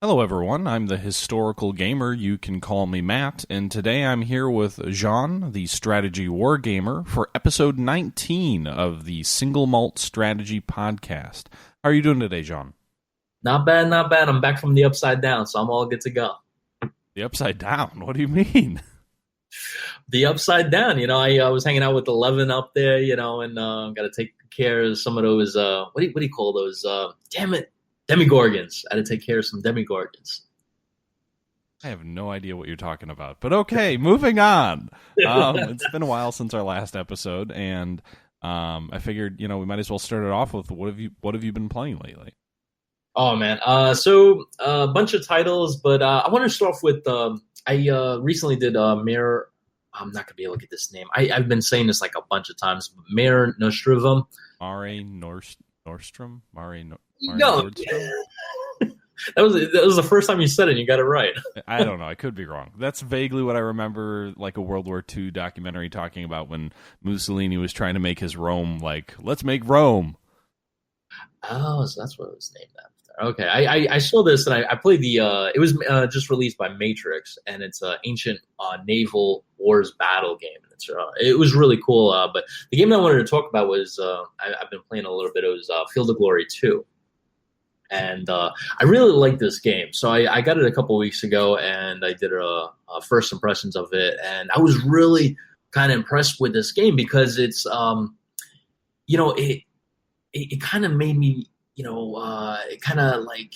Hello, everyone. I'm the historical gamer. You can call me Matt, and today I'm here with Jean, the Strategy Wargamer, for episode 19 of the Single Malt Strategy podcast. How are you doing today, Jean? Not bad, not bad. I'm back from the upside down, so I'm all good to go. The upside down? What do you mean? The upside down, I was hanging out with 11 up there, and got to take care of some of those, what do you call those? Damn it, demigorgons. I had to take care of some demigorgons. I have no idea what you're talking about, but okay, moving on. It's been a while since our last episode, and I figured, we might as well start it off with what have you been playing lately? Oh, man. So a bunch of titles, but I want to start off with, I recently did Mayor. I'm not going to be able to get this name. I've been saying this like a bunch of times. Mayor Nostrum. Mare Nordstrom? Mare No. Nordstrom? That was the first time you said it and you got it right. I don't know. I could be wrong. That's vaguely what I remember, like a World War II documentary talking about when Mussolini was trying to make his Rome, like, let's make Rome. Oh, so that's what it was named after. Okay, I saw this and I played it was just released by Matrix, and it's an ancient naval wars battle game. And it was really cool. But the game that I wanted to talk about was I've been playing a little bit. It was Field of Glory 2. And I really like this game. So I got it a couple weeks ago, and I did a first impressions of it. And I was really kind of impressed with this game because it's, it kind of made me, it kind of like,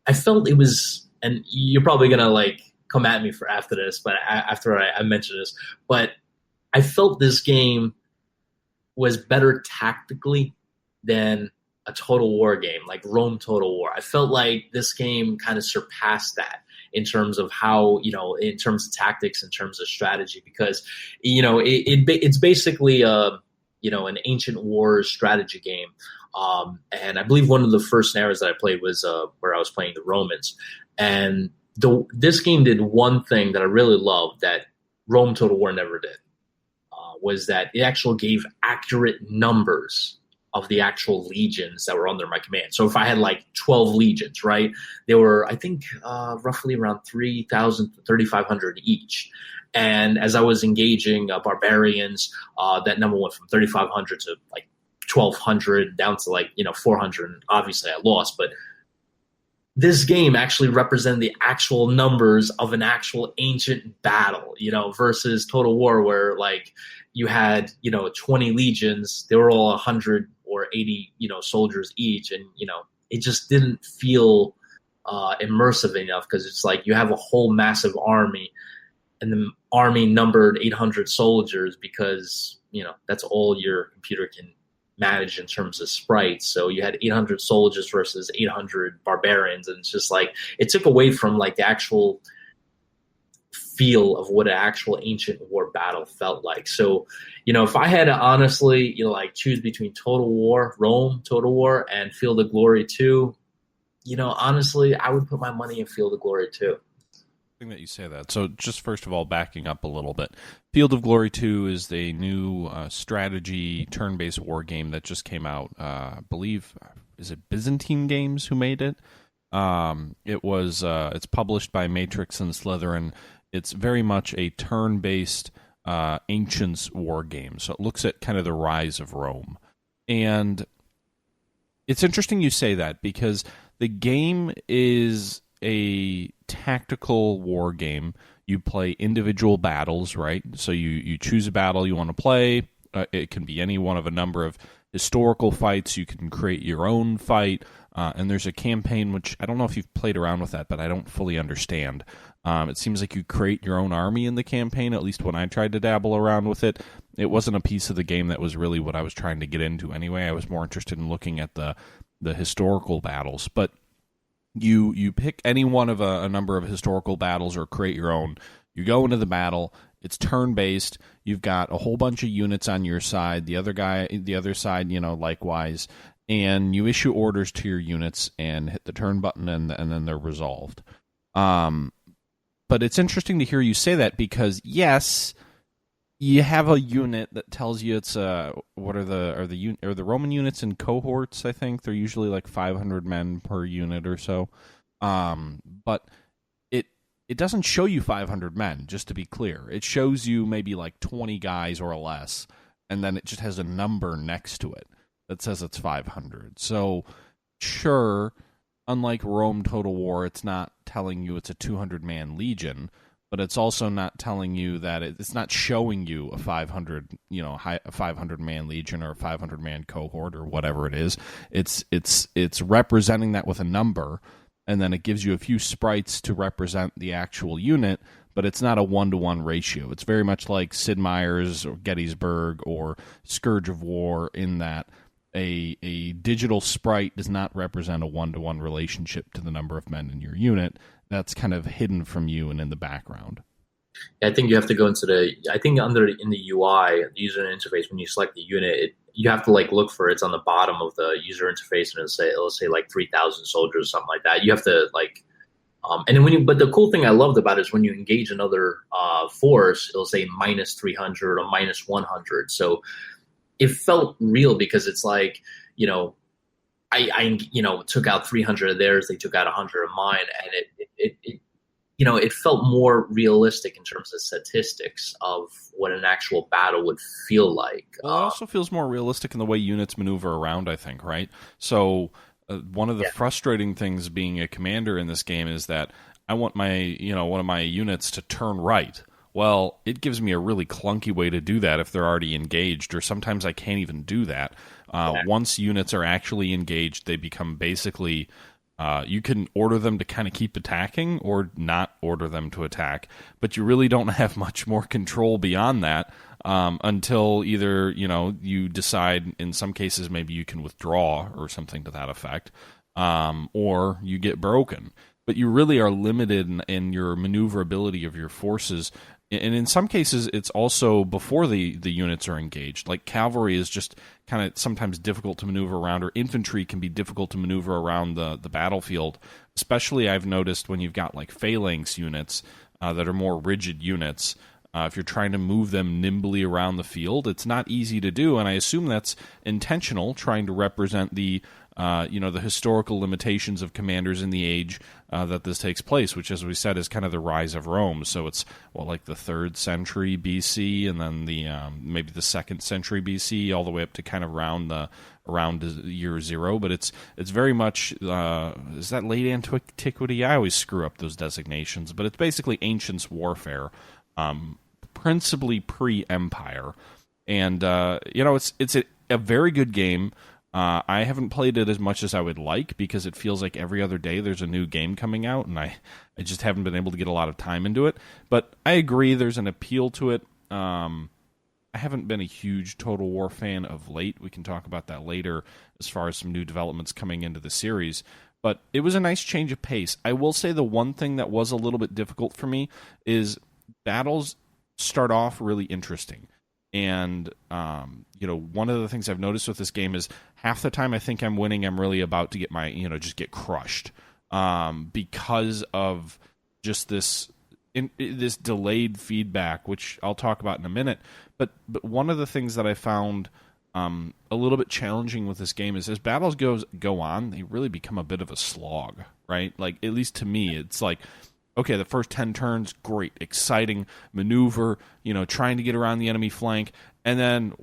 I felt it was, and you're probably going to like come at me for after this, but after I mentioned this, but I felt this game was better tactically than a Total War game, like Rome Total War. I felt like this game kind of surpassed that in terms of how, in terms of tactics, in terms of strategy, because, it's basically, an ancient wars strategy game. And I believe one of the first eras that I played was where I was playing the Romans. And this game did one thing that I really loved that Rome Total War never did, was that it actually gave accurate numbers of the actual legions that were under my command. So if I had like 12 legions, right, they were, I think, roughly around 3,000 to 3,500 each. And as I was engaging barbarians, that number went from 3,500 to like 1,200 down to like, 400. And obviously I lost, but this game actually represented the actual numbers of an actual ancient battle, versus Total War where like you had, 20 legions, they were all 100 or 80, soldiers each. And, it just didn't feel immersive enough because it's like you have a whole massive army and the army numbered 800 soldiers because, that's all your computer can manage in terms of sprites. So you had 800 soldiers versus 800 barbarians. And it's just like, it took away from like the actual feel of what an actual ancient war battle felt like. So, if I had to honestly, like choose between Total War, Rome Total War, and Field of Glory 2, honestly, I would put my money in Field of Glory 2. That you say that. So just first of all, backing up a little bit, Field of Glory 2 is the new strategy turn-based war game that just came out. I believe, is it Byzantine Games who made it? It's published by Matrix and Slitherine. It's very much a turn-based ancients war game. So it looks at kind of the rise of Rome. And it's interesting you say that because the game is a tactical war game. You play individual battles, right? So you choose a battle you want to play. It can be any one of a number of historical fights. You can create your own fight. And there's a campaign, which I don't know if you've played around with that, but I don't fully understand. It seems like you create your own army in the campaign, at least when I tried to dabble around with it. It wasn't a piece of the game that was really what I was trying to get into anyway. I was more interested in looking at the historical battles. But you pick any one of a number of historical battles or create your own. You go into the battle. It's turn-based. You've got a whole bunch of units on your side. The other side, likewise. And you issue orders to your units and hit the turn button, and then they're resolved. But it's interesting to hear you say that because, yes, you have a unit that tells you it's what are the Roman units in cohorts? I think they're usually like 500 men per unit or so. But but it doesn't show you 500 men, just to be clear. It shows you maybe like 20 guys or less, and then it just has a number next to it that says it's 500. So, sure, unlike Rome Total War, it's not telling you it's a 200-man legion, but it's also not telling you that it's not showing you a 500, a 500-man legion or a 500-man cohort or whatever it is. It's representing that with a number, and then it gives you a few sprites to represent the actual unit, but it's not a 1-to-1 ratio. It's very much like Sid Meier's or Gettysburg or Scourge of War, in that a digital sprite does not represent a 1-to-1 relationship to the number of men in your unit. That's kind of hidden from you and in the background. I think you have to go into in the UI, the user interface, when you select the unit, you have to like look for it's on the bottom of the user interface, and it'll say like 3,000 soldiers or something like that. You have to like, and then but the cool thing I loved about it is when you engage another force, it'll say minus 300 or minus 100. So it felt real because it's like, I took out 300 of theirs, they took out 100 of mine, and it felt more realistic in terms of statistics of what an actual battle would feel like. Well, it also feels more realistic in the way units maneuver around, I think, right? So one of the frustrating things being a commander in this game is that I want my, one of my units to turn right. Well, it gives me a really clunky way to do that if they're already engaged, or sometimes I can't even do that. Once units are actually engaged, they become basically... you can order them to kind of keep attacking or not order them to attack, but you really don't have much more control beyond that until either, you decide, in some cases, maybe you can withdraw or something to that effect, or you get broken. But you really are limited in your maneuverability of your forces. And in some cases, it's also before the units are engaged. Like cavalry is just kind of sometimes difficult to maneuver around, or infantry can be difficult to maneuver around the battlefield. Especially, I've noticed when you've got like phalanx units that are more rigid units. If you're trying to move them nimbly around the field, it's not easy to do. And I assume that's intentional, trying to represent the historical limitations of commanders in the age that this takes place, which, as we said, is kind of the rise of Rome. So it's like the 3rd century BC, and then the maybe the 2nd century BC, all the way up to kind of around year 0. But it's very much is that late antiquity? I always screw up those designations, but it's basically ancients warfare, principally pre-empire, and it's a very good game. I haven't played it as much as I would like because it feels like every other day there's a new game coming out, and I just haven't been able to get a lot of time into it. But I agree there's an appeal to it. I haven't been a huge Total War fan of late. We can talk about that later as far as some new developments coming into the series. But it was a nice change of pace. I will say the one thing that was a little bit difficult for me is battles start off really interesting. And, one of the things I've noticed with this game is half the time I think I'm winning, I'm really about to get just get crushed because of just this delayed feedback, which I'll talk about in a minute. But one of the things that I found a little bit challenging with this game is as battles go on, they really become a bit of a slog, right? Like, at least to me, it's like, okay, the first 10 turns, great, exciting maneuver, trying to get around the enemy flank, and then,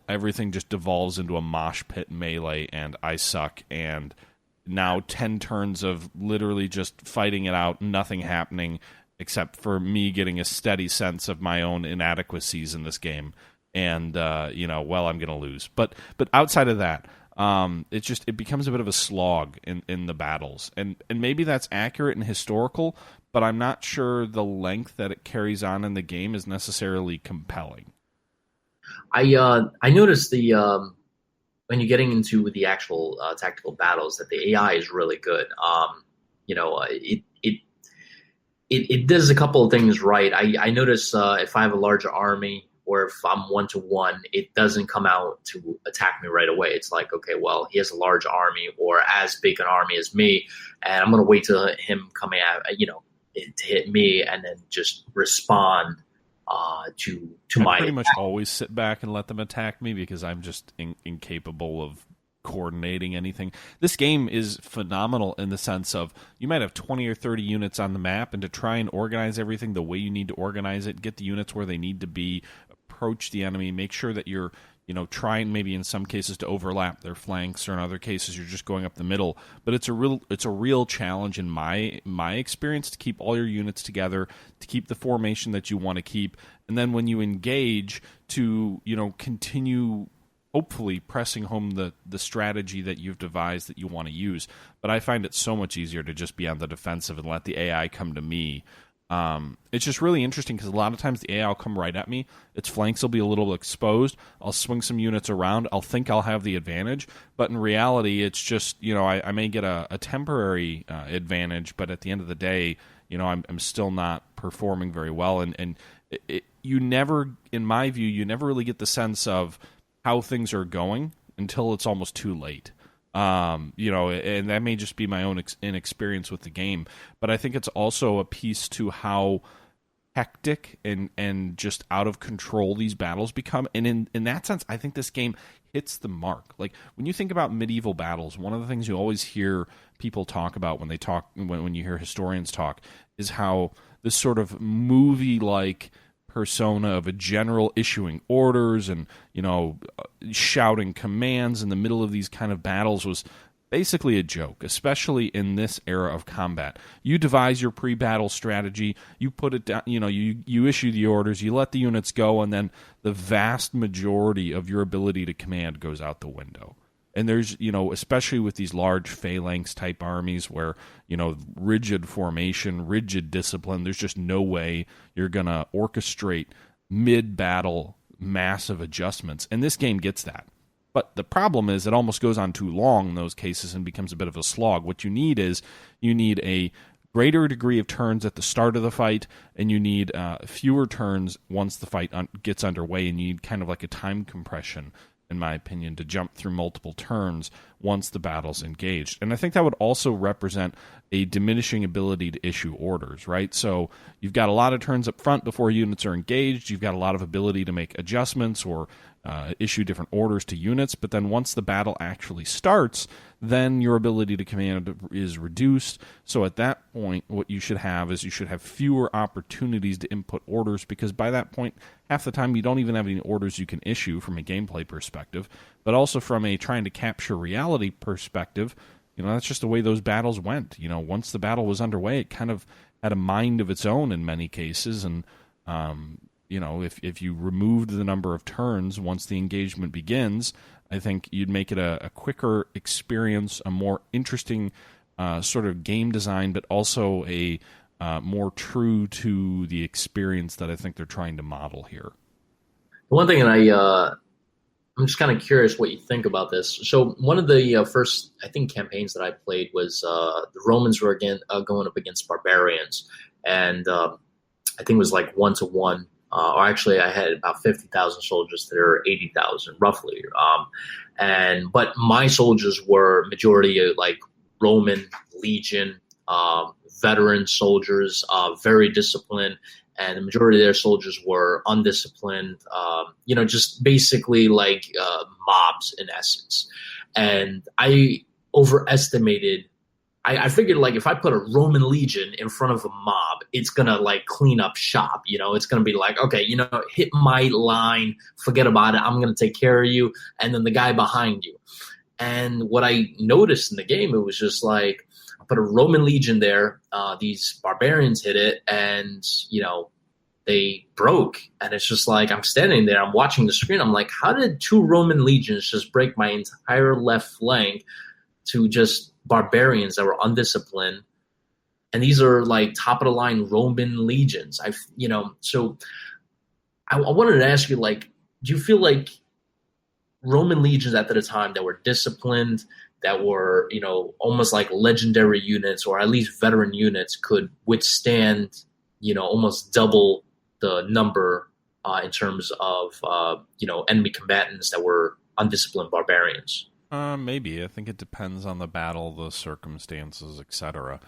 everything just devolves into a mosh pit melee, and I suck, and now 10 turns of literally just fighting it out, nothing happening, except for me getting a steady sense of my own inadequacies in this game, and, I'm going to lose. But outside of that, it becomes a bit of a slog in the battles, and maybe that's accurate and historical, but I'm not sure the length that it carries on in the game is necessarily compelling. I noticed when you're getting into the actual tactical battles that the AI is really good. It does a couple of things right. I notice if I have a larger army, or if I'm 1-to-1, it doesn't come out to attack me right away. It's like, okay, well, he has a large army or as big an army as me, and I'm going to wait till him coming at, to hit me and then just respond to I my pretty much always sit back and let them attack me because I'm just incapable of coordinating anything. This game is phenomenal in the sense of you might have 20 or 30 units on the map, and to try and organize everything the way you need to organize it, get the units where they need to be, approach the enemy, make sure that you're trying maybe in some cases to overlap their flanks, or in other cases you're just going up the middle. But it's a real challenge in my experience to keep all your units together, to keep the formation that you want to keep, and then when you engage to continue hopefully pressing home the strategy that you've devised that you want to use. But I find it so much easier to just be on the defensive and let the AI come to me. It's just really interesting because a lot of times the AI will come right at me. Its flanks will be a little exposed. I'll swing some units around. I'll think I'll have the advantage. But in reality, it's just, I may get a temporary advantage, but at the end of the day, I'm still not performing very well. And you never, in my view, you never really get the sense of how things are going until it's almost too late. And that may just be my own inexperience with the game, but I think it's also a piece to how hectic and just out of control these battles become. And in that sense, I think this game hits the mark. Like, when you think about medieval battles, one of the things you always hear people talk about when you hear historians talk is how this sort of movie-like persona of a general issuing orders and shouting commands in the middle of these kind of battles was basically a joke, especially in this era of combat. You devise your pre-battle strategy, you put it down, you issue the orders, you let the units go, and then the vast majority of your ability to command goes out the window. And there's, especially with these large phalanx type armies where, rigid formation, rigid discipline, there's just no way you're going to orchestrate mid-battle massive adjustments. And this game gets that. But the problem is it almost goes on too long in those cases and becomes a bit of a slog. What you need is a greater degree of turns at the start of the fight, and you need fewer turns once the fight gets underway, and you need kind of like a time compression, in my opinion, to jump through multiple turns once the battle's engaged. And I think that would also represent a diminishing ability to issue orders, right? So you've got a lot of turns up front before units are engaged. You've got a lot of ability to make adjustments or issue different orders to units. But then once the battle actually starts, then your ability to command is reduced. So at that point, what you should have is fewer opportunities to input orders, because by that point, half the time you don't even have any orders you can issue from a gameplay perspective, but also from a trying to capture reality perspective. That's just the way those battles went. Once the battle was underway, it kind of had a mind of its own in many cases. And, if you removed the number of turns once the engagement begins, I think you'd make it a quicker experience, a more interesting sort of game design, but also a more true to the experience that I think they're trying to model here. One thing, and I'm just kind of curious what you think about this. So one of the first, I think, campaigns that I played was the Romans were going up against barbarians, and I think it was like 1-to-1. Or actually, I had about 50,000 soldiers to their 80,000, roughly. But my soldiers were majority like Roman legion, veteran soldiers, very disciplined, and the majority of their soldiers were undisciplined. Just basically like mobs in essence. And I overestimated. I figured, like, if I put a Roman legion in front of a mob, it's going to, like, clean up shop, It's going to be like, okay, hit my line, forget about it, I'm going to take care of you, and then the guy behind you. And what I noticed in the game, it was just like, I put a Roman legion there, these barbarians hit it, and, they broke. And it's just like, I'm standing there, I'm watching the screen, I'm like, how did 2 Roman legions just break my entire left flank to just barbarians that were undisciplined? And these are like top of the line Roman legions. So I wanted to ask you, like, do you feel like Roman legions at the time that were disciplined, that were, almost like legendary units, or at least veteran units, could withstand, almost double the number in terms of, enemy combatants that were undisciplined barbarians? Maybe. I think it depends on the battle, the circumstances, etc.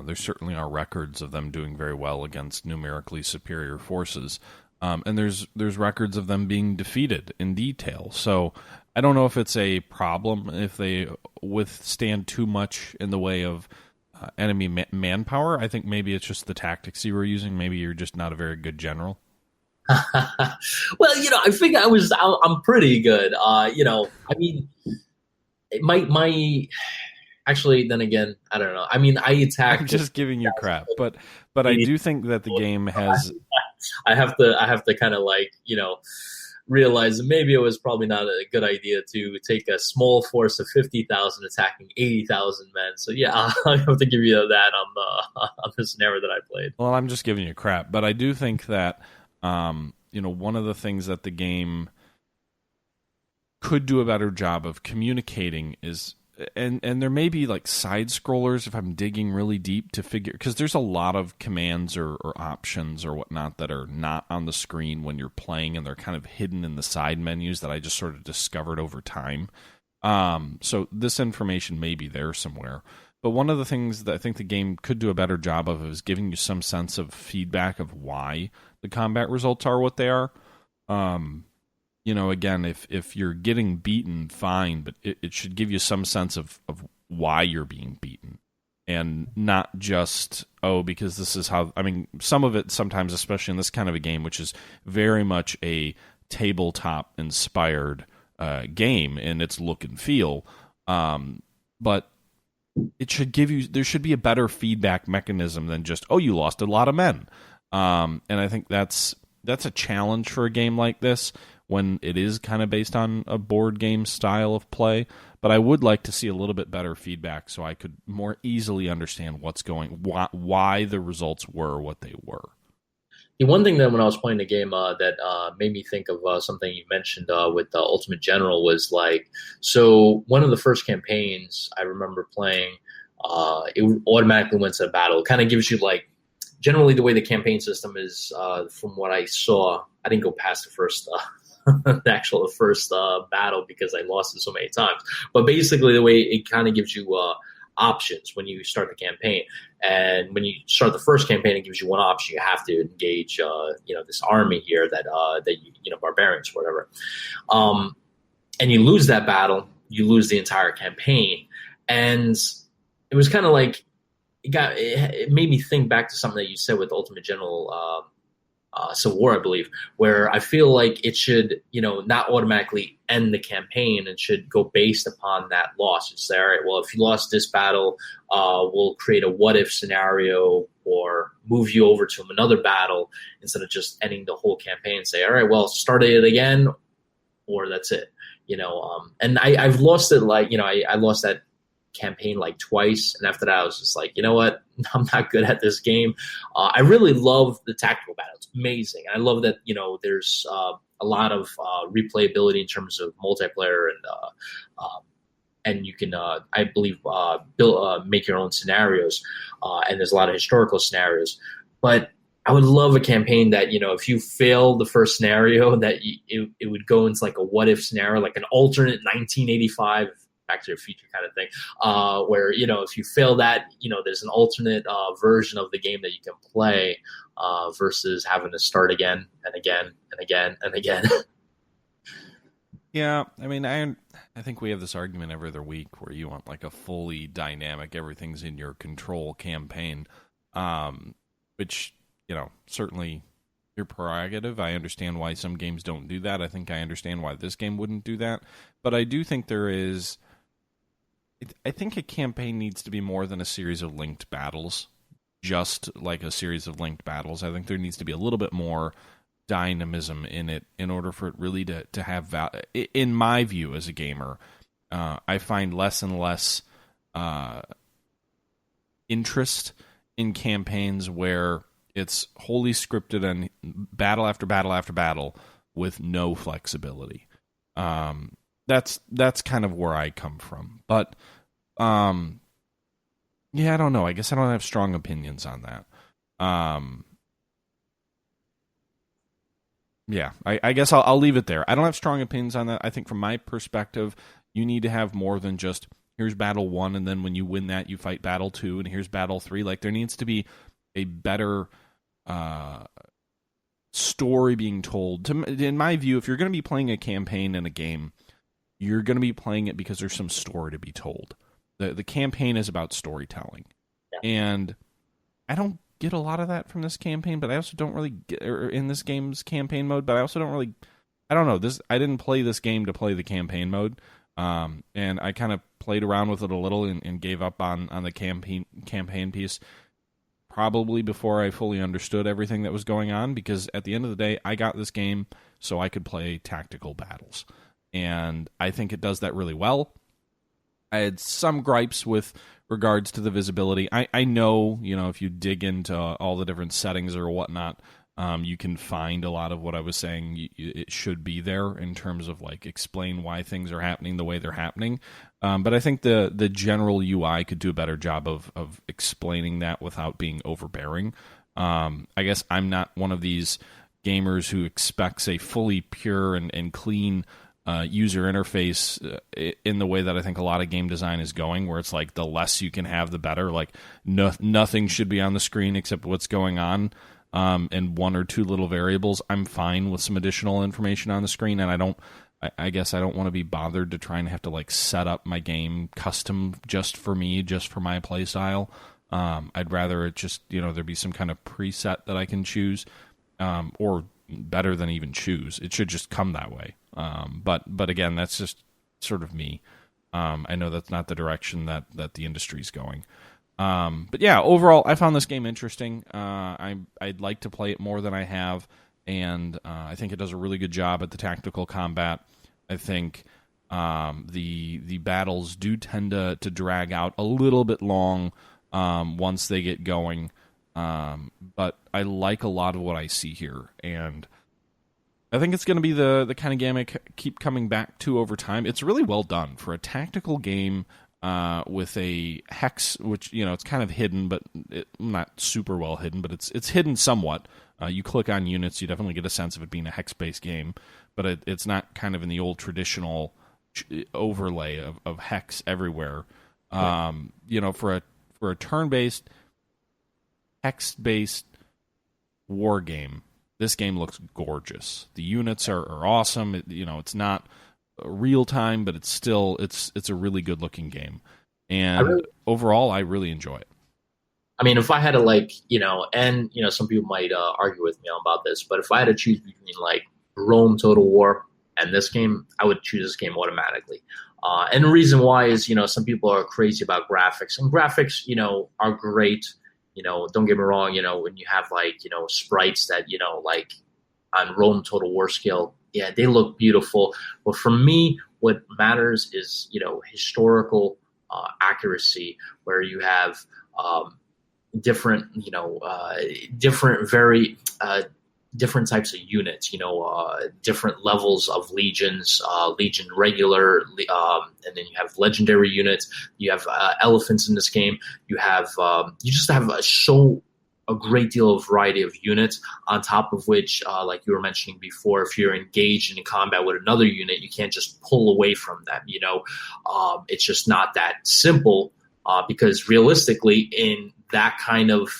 There certainly are records of them doing very well against numerically superior forces, and there's records of them being defeated in detail. So I don't know if it's a problem if they withstand too much in the way of enemy manpower. I think maybe it's just the tactics you were using. Maybe you're just not a very good general. Well, I think I'm pretty good. I mean, my actually, then again, I don't know. I mean, I attack. I'm just giving you crap, but I do think that the game has. I have to kind of realize that maybe it was probably not a good idea to take a small force of 50,000 attacking 80,000 men. So yeah, I have to give you that on the scenario that I played. Well, I'm just giving you crap, but I do think that one of the things that the game could do a better job of communicating is, and there may be like side scrollers if I'm digging really deep to figure, because there's a lot of commands or options or whatnot that are not on the screen when you're playing, and they're kind of hidden in the side menus that I just sort of discovered over time. So this information may be there somewhere. But one of the things that I think the game could do a better job of is giving you some sense of feedback of why the combat results are what they are. Again, if you're getting beaten, fine, but it should give you some sense of why you're being beaten. And not just, because this is how... I mean, some of it sometimes, especially in this kind of a game, which is very much a tabletop-inspired game in its look and feel, but it should give you... There should be a better feedback mechanism than just, you lost a lot of men. And I think that's a challenge for a game like this, when it is kind of based on a board game style of play. But I would like to see a little bit better feedback so I could more easily understand why the results were what they were. The one thing that when I was playing the game that made me think of something you mentioned with Ultimate General was so one of the first campaigns I remember playing, it automatically went to battle. It kind of gives you generally the way the campaign system is, from what I saw, I didn't go past the first the first battle because I lost it so many times. But basically, the way it kind of gives you options when you start the campaign, and when you start the first campaign, it gives you one option. You have to engage, this army here that barbarians, or whatever. And you lose that battle, you lose the entire campaign, and it was kind of it made me think back to something that you said with Ultimate General Civil War, I believe, where I feel like it should, not automatically end the campaign and should go based upon that loss. It's all right, well, if you lost this battle, we'll create a what if scenario or move you over to another battle instead of just ending the whole campaign and say, all right, well, start it again, or that's it. And I've lost it I lost that campaign twice, and after that I was just you know what, I'm not good at this game. I really love the tactical battle. It's amazing. I love that there's a lot of replayability in terms of multiplayer, and you can I believe build make your own scenarios, and there's a lot of historical scenarios. But I would love a campaign that if you fail the first scenario, that it would go into a what if scenario, an alternate 1985 Back to the Future kind of thing, where if you fail that, there's an alternate version of the game that you can play, versus having to start again and again and again and again. Yeah, I mean, I think we have this argument every other week where you want a fully dynamic, everything's in your control campaign, which certainly your prerogative. I understand why some games don't do that. I think I understand why this game wouldn't do that, but I do think I think a campaign needs to be more than a series of linked battles, just like a series of linked battles. I think there needs to be a little bit more dynamism in it in order for it really to have value. In my view as a gamer, I find less and less interest in campaigns where it's wholly scripted and battle after battle after battle with no flexibility. That's kind of where I come from. But yeah, I don't know. I guess I don't have strong opinions on that. Yeah, I guess I'll leave it there. I don't have strong opinions on that. I think from my perspective, you need to have more than just here's battle 1, and then when you win that, you fight battle 2, and here's battle 3. There needs to be a better story being told. In my view, if you're going to be playing a campaign in a game, you're going to be playing it because there's some story to be told. The campaign is about storytelling. Yeah. And I don't get a lot of that from this campaign, but I also don't really get, or in this game's campaign mode, but I also don't really, I don't know, I didn't play this game to play the campaign mode. And I kind of played around with it a little and gave up on the campaign piece probably before I fully understood everything that was going on, because at the end of the day, I got this game so I could play tactical battles. And I think it does that really well. I had some gripes with regards to the visibility. I know, if you dig into all the different settings or whatnot, you can find a lot of what I was saying. It should be there in terms of like explain why things are happening the way they're happening. But I think the general UI could do a better job of explaining that without being overbearing. I guess I'm not one of these gamers who expects a fully pure and clean user interface in the way that I think a lot of game design is going, where it's like the less you can have, the better. Like nothing should be on the screen except what's going on, and one or two little variables. I'm fine with some additional information on the screen, and I guess I don't want to be bothered to try and have to like set up my game custom just for me, just for my play style. I'd rather it just, there be some kind of preset that I can choose, or better than even choose. It should just come that way. But again, that's just sort of me. I know that's not the direction that the industry's going. But yeah, overall, I found this game interesting. I'd like to play it more than I have, and I think it does a really good job at the tactical combat. I think the battles do tend to drag out a little bit long once they get going, but I like a lot of what I see here, and I think it's going to be the kind of game I keep coming back to over time. It's really well done for a tactical game with a hex, which, it's kind of hidden, but not super well hidden, but it's hidden somewhat. You click on units, you definitely get a sense of it being a hex-based game, but it's not kind of in the old traditional overlay of hex everywhere. Right. For a turn-based, hex-based war game, this game looks gorgeous. The units are awesome. It's not real time, but it's still it's a really good looking game. And overall, I really enjoy it. I mean, if I had to some people might argue with me about this, but if I had to choose between like Rome Total War and this game, I would choose this game automatically. And the reason why is, some people are crazy about graphics, and graphics, are great. Don't get me wrong, when you have sprites that, like on Rome Total War scale, yeah, they look beautiful. But for me, what matters is, historical accuracy, where you have different different types of units, different levels of legions, legion regular, and then you have legendary units. You have elephants in this game. You have you just have a great deal of variety of units, on top of which, like you were mentioning before, if you're engaged in combat with another unit, you can't just pull away from them. It's just not that simple, because realistically, in that kind of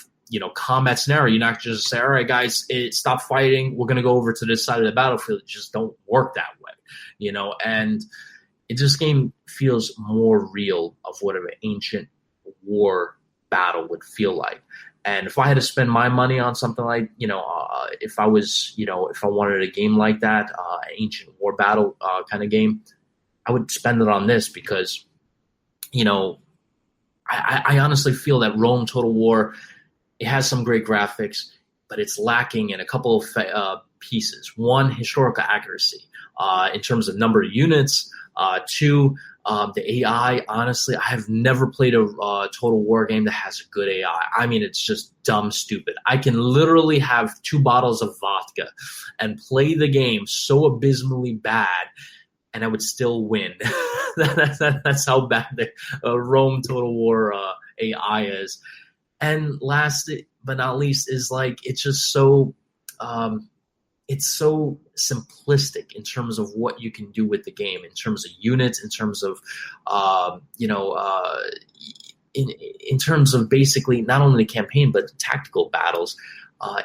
combat scenario, you're not just say, all right, guys, stop fighting. We're going to go over to this side of the battlefield. It just don't work that way, and this game feels more real of what an ancient war battle would feel like. And if I had to spend my money on something like, if I wanted a game like that, ancient war battle kind of game, I would spend it on this, because, I honestly feel that Rome Total War, it has some great graphics, but it's lacking in a couple of pieces. One, historical accuracy in terms of number of units. Two, the AI. Honestly, I have never played a Total War game that has a good AI. I mean, it's just dumb stupid. I can literally have 2 bottles of vodka and play the game so abysmally bad, and I would still win. That's how bad the Rome Total War AI is. And last but not least is it's just so it's so simplistic in terms of what you can do with the game, in terms of units, in terms of in terms of basically not only the campaign but the tactical battles.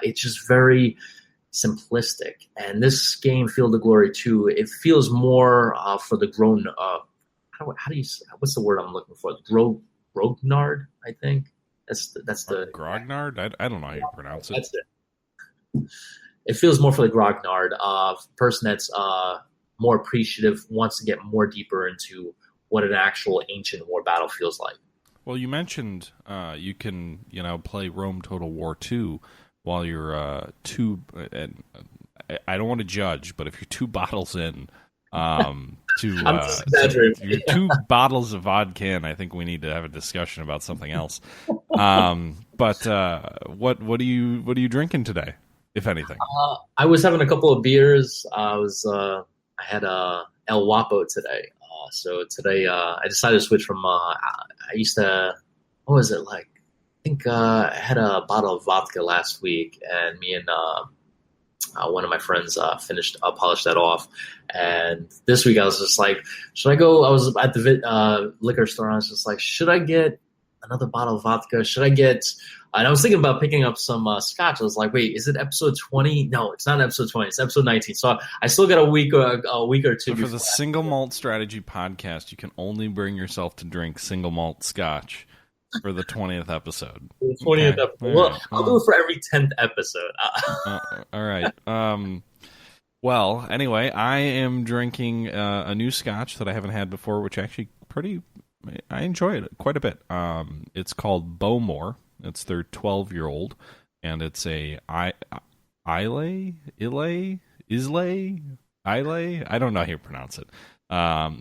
It's just very simplistic. And this game, Field of Glory 2, it feels more for the grown. How do you? What's the word I'm looking for? Grognard, I think. That's the Grognard. I don't know how you pronounce it. That's it. It feels more for the grognard, person that's more appreciative, wants to get more deeper into what an actual ancient war battle feels like. Well, you mentioned you can play Rome Total War 2 while you're and I don't want to judge, but if you're 2 bottles in I'm just exaggerating. you're 2 bottles of vodka in, I think we need to have a discussion about something else. But what are you drinking today, if anything? I was having a couple of beers. I had El Guapo today. So today I decided to switch from. I used to. What was it like? I think I had a bottle of vodka last week, and me and one of my friends polished that off. And this week I was just like, should I go? I was at the liquor store, and I was just like, should I get another bottle of vodka? Should I get? And I was thinking about picking up some scotch. I was like, wait, is it episode 20? No, it's not episode 20. It's episode 19. So I still got a week or two. So for the Single Malt Strategy podcast, you can only bring yourself to drink single malt scotch for the 20th episode. The 20th episode. Well, I'll do it for every 10th episode. All right. Well, anyway, I am drinking a new scotch that I haven't had before, which actually I enjoy it quite a bit. It's called Bowmore. It's their 12-year-old, and it's a Islay. I don't know how you pronounce it.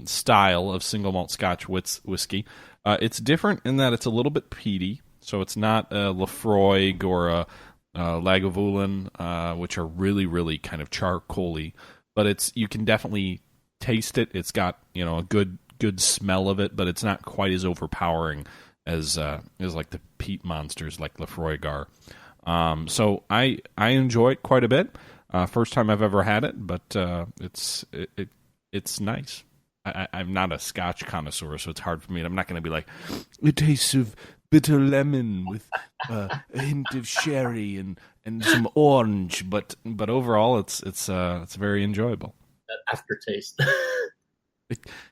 Style of single malt Scotch whiskey. It's different in that it's a little bit peaty, so it's not a Lafroig or a Lagavulin, which are really, really kind of charcoaly. But you can definitely taste it. It's got a good smell of it, but it's not quite as overpowering as like the peat monsters like Lafroig are. So I enjoy it quite a bit. First time I've ever had it, but it's nice. I'm not a Scotch connoisseur, so it's hard for me. I'm not going to be like, it tastes of bitter lemon with a hint of sherry and some orange, but overall it's very enjoyable. That aftertaste.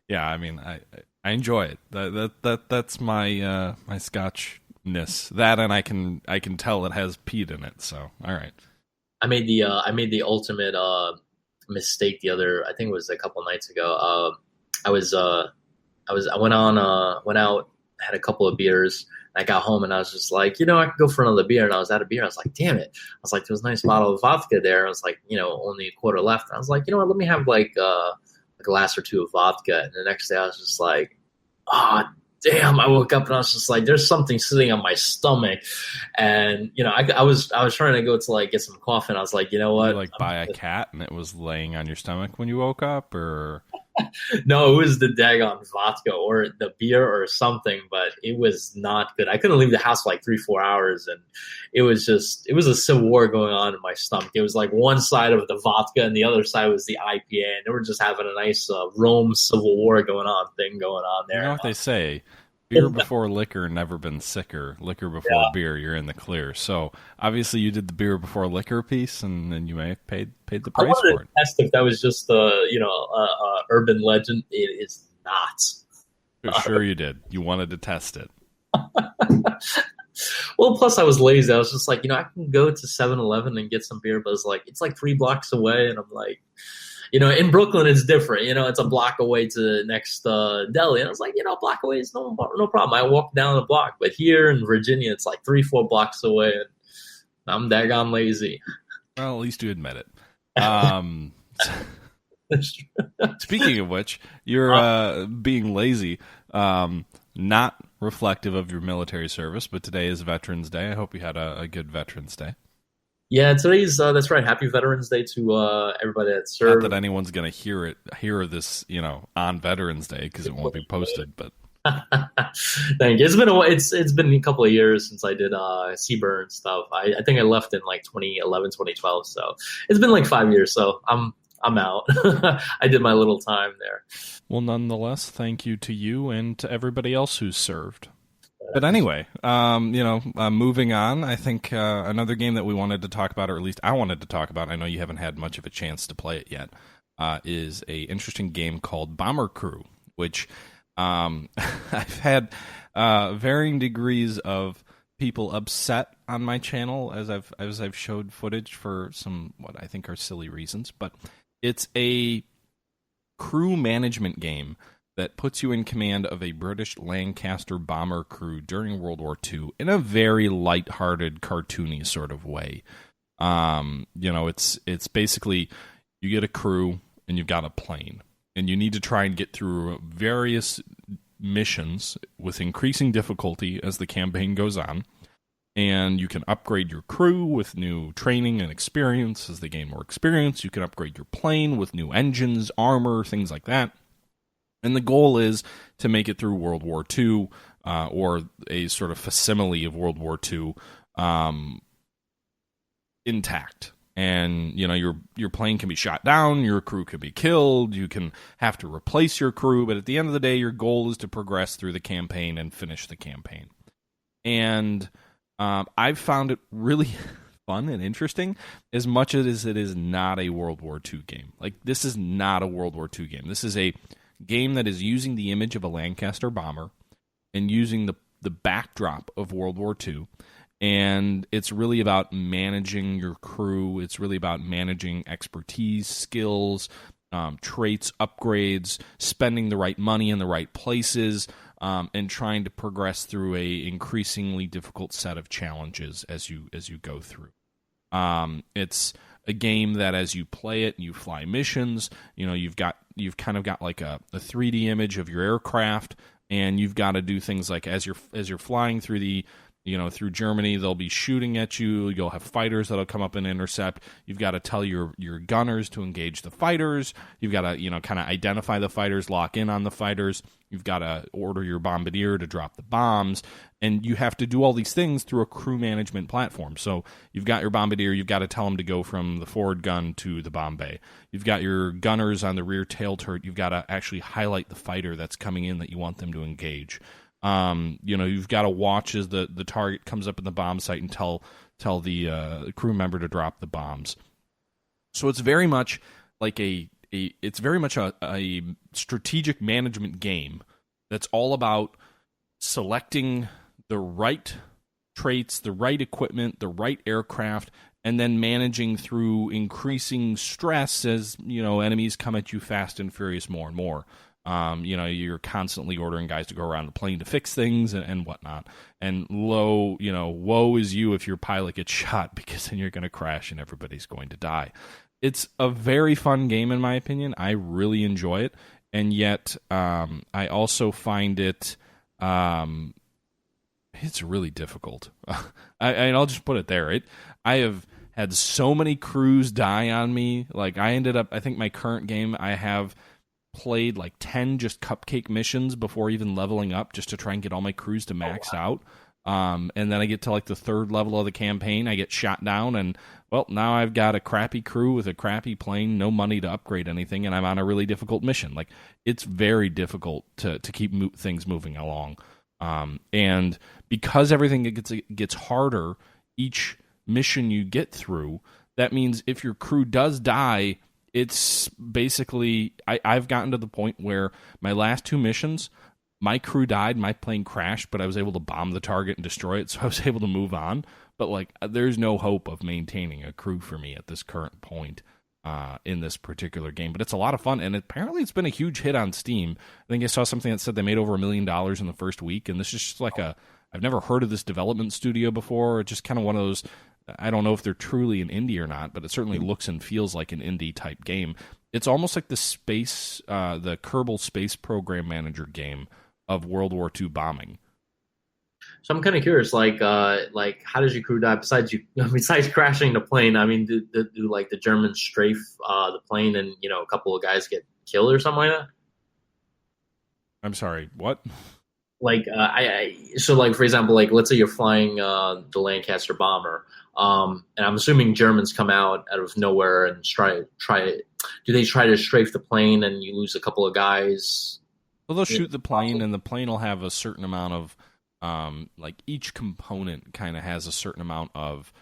Yeah, I mean, I enjoy it. That's my my Scotchness. That, and I can tell it has peat in it. So all right. I made the ultimate mistake I think it was a couple nights ago. I went out, had a couple of beers. I got home and I was just like, I could go for another beer. And I was out of beer. I was like, damn it. I was like, there was a nice bottle of vodka there. I was like, only a quarter left. And I was like, you know what? Let me have like a glass or two of vodka. And the next day I was just like, damn. I woke up and I was just like, there's something sitting on my stomach. And, I was trying to go to like get some coffee. And I was like, you know what? You like buy a cat and it was laying on your stomach when you woke up, or? No, it was the daggone vodka or the beer or something, but it was not good. I couldn't leave the house for like 3-4 hours, and it was a civil war going on in my stomach. It was like one side of the vodka and the other side was the IPA, and they were just having a nice Rome civil war going on there. You know what they say? Beer before liquor, never been sicker. Liquor before beer, you're in the clear. So obviously, you did the beer before liquor piece, and then you may have paid the price for it. I test if that was just urban legend. It is not. Sure, you did. You wanted to test it. Well, plus I was lazy. I was just like, I can go to 7-Eleven and get some beer, but it's like 3 blocks away, and I'm like. In Brooklyn, it's different. It's a block away to the next deli. And I was like, a block away is no problem. I walk down the block. But here in Virginia, it's like 3-4 blocks away. And I'm daggone lazy. Well, at least you admit it. Speaking of which, you're being lazy. Not reflective of your military service, but today is Veterans Day. I hope you had a good Veterans Day. Yeah, today's that's right. Happy Veterans Day to everybody that served. Not that anyone's going to hear this, on Veterans Day because it won't be posted. But thank you. It's been a couple of years since I did CBUR stuff. I think I left in like 2011, 2012. So it's been like 5 years. So I'm out. I did my little time there. Well, nonetheless, thank you to you and to everybody else who's served. But anyway, moving on, I think another game that we wanted to talk about, or at least I wanted to talk about, I know you haven't had much of a chance to play it yet, is a interesting game called Bomber Crew, which I've had varying degrees of people upset on my channel as I've showed footage for some what I think are silly reasons, but it's a crew management game that puts you in command of a British Lancaster bomber crew during World War II in a very lighthearted, cartoony sort of way. It's basically you get a crew and you've got a plane, and you need to try and get through various missions with increasing difficulty as the campaign goes on. And you can upgrade your crew with new training and experience as they gain more experience. You can upgrade your plane with new engines, armor, things like that. And the goal is to make it through World War II, or a sort of facsimile of World War II, intact. And your plane can be shot down, your crew can be killed, you can have to replace your crew, but at the end of the day, your goal is to progress through the campaign and finish the campaign. And I've found it really fun and interesting, as much as it is not a World War II game. Like, this is not a World War II game. This is a game that is using the image of a Lancaster bomber and using the backdrop of World War II. And it's really about managing your crew. It's really about managing expertise, skills, traits, upgrades, spending the right money in the right places, and trying to progress through a increasingly difficult set of challenges as you go through. It's a game that as you play it and you fly missions, you've kind of got like a 3D image of your aircraft, and you've got to do things like as you're flying through through Germany, they'll be shooting at you. You'll have fighters that'll come up and intercept. You've got to tell your gunners to engage the fighters. You've got to, kind of identify the fighters, lock in on the fighters. You've got to order your bombardier to drop the bombs. And you have to do all these things through a crew management platform. So you've got your bombardier. You've got to tell them to go from the forward gun to the bomb bay. You've got your gunners on the rear tail turret. You've got to actually highlight the fighter that's coming in that you want them to engage. You've got to watch as the target comes up in the bomb site and tell the crew member to drop the bombs. So it's very much like a strategic management game that's all about selecting the right traits, the right equipment, the right aircraft, and then managing through increasing stress as enemies come at you fast and furious more and more. You're constantly ordering guys to go around the plane to fix things and whatnot. And woe is you if your pilot gets shot, because then you're going to crash and everybody's going to die. It's a very fun game, in my opinion. I really enjoy it. And yet, I also find it, it's really difficult. I'll just put it there. I have had so many crews die on me. Like, I think my current game, I have played like 10 just cupcake missions before even leveling up, just to try and get all my crews to max out. And then I get to like the third level of the campaign, I get shot down, and well, now I've got a crappy crew with a crappy plane, no money to upgrade anything, and I'm on a really difficult mission. Like, it's very difficult to keep things moving along. And because everything gets harder each mission you get through, that means if your crew does die, it's basically, I've gotten to the point where my last two missions, my crew died, my plane crashed, but I was able to bomb the target and destroy it, so I was able to move on. But like, there's no hope of maintaining a crew for me at this current point in this particular game. But it's a lot of fun, and apparently it's been a huge hit on Steam. I think I saw something that said they made over $1 million in the first week, and this is just like I've never heard of this development studio before. It's just kind of one of those, I don't know if they're truly an indie or not, but it certainly looks and feels like an indie type game. It's almost like the Kerbal Space Program Manager game of World War II bombing. So I'm kind of curious, like how does your crew die besides crashing the plane? I mean, do like the Germans strafe the plane and a couple of guys get killed or something like that? I'm sorry, what? Like so like, for example, like let's say you're flying the Lancaster bomber, and I'm assuming Germans come out of nowhere and do they try to strafe the plane and you lose a couple of guys? Well, they'll shoot the plane, and the plane will have a certain amount of like each component kind of has a certain amount of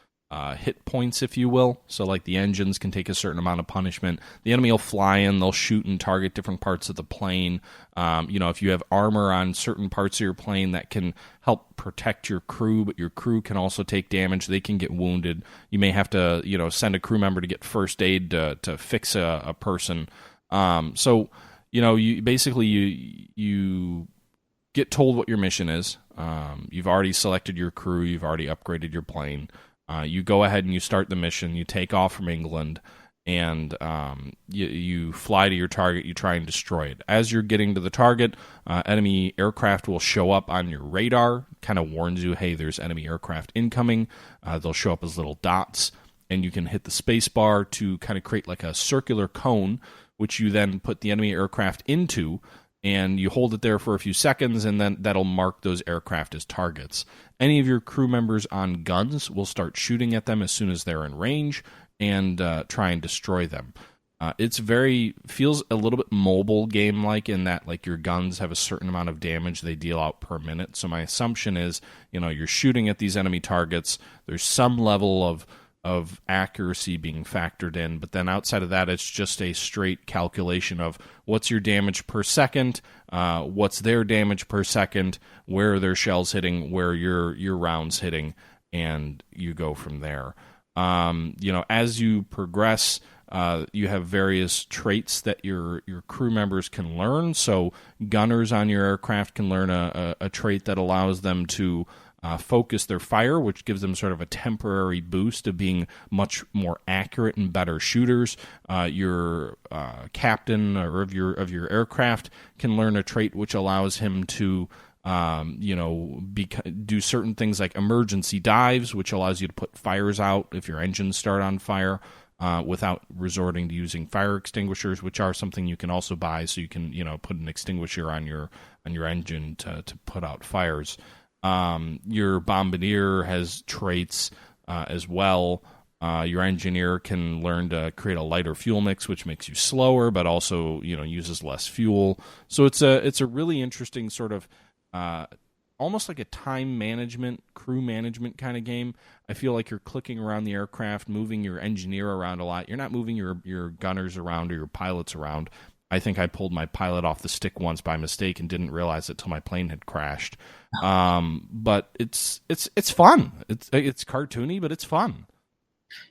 hit points, if you will. So like the engines can take a certain amount of punishment. The enemy will fly in, they'll shoot and target different parts of the plane. If you have armor on certain parts of your plane, that can help protect your crew, but your crew can also take damage. They can get wounded. You may have to, send a crew member to get first aid to fix a person. You basically you get told what your mission is. You've already selected your crew. You've already upgraded your plane. You go ahead and you start the mission. You take off from England, and you fly to your target. You try and destroy it. As you're getting to the target, enemy aircraft will show up on your radar. Kind of warns you, hey, there's enemy aircraft incoming. They'll show up as little dots, and you can hit the space bar to kind of create like a circular cone, which you then put the enemy aircraft into, and you hold it there for a few seconds, and then that'll mark those aircraft as targets. Any of your crew members on guns will start shooting at them as soon as they're in range and try and destroy them. Feels a little bit mobile game-like in that like your guns have a certain amount of damage they deal out per minute. So my assumption is, you're shooting at these enemy targets. There's some level of accuracy being factored in, but then outside of that, it's just a straight calculation of what's your damage per second, what's their damage per second, where are their shells hitting, where your rounds hitting, and you go from there. As you progress, you have various traits that your crew members can learn. So gunners on your aircraft can learn a trait that allows them to focus their fire, which gives them sort of a temporary boost of being much more accurate and better shooters. Your captain or of your aircraft can learn a trait which allows him to do certain things like emergency dives, which allows you to put fires out if your engines start on fire without resorting to using fire extinguishers, which are something you can also buy, so you can put an extinguisher on your engine to put out fires. Your bombardier has traits as well. Your engineer can learn to create a lighter fuel mix, which makes you slower, but also uses less fuel. So it's a really interesting sort of almost like a time management, crew management kind of game. I feel like you're clicking around the aircraft, moving your engineer around a lot. You're not moving your gunners around or your pilots around. I think I pulled my pilot off the stick once by mistake and didn't realize it till my plane had crashed. But it's fun. It's cartoony, but it's fun.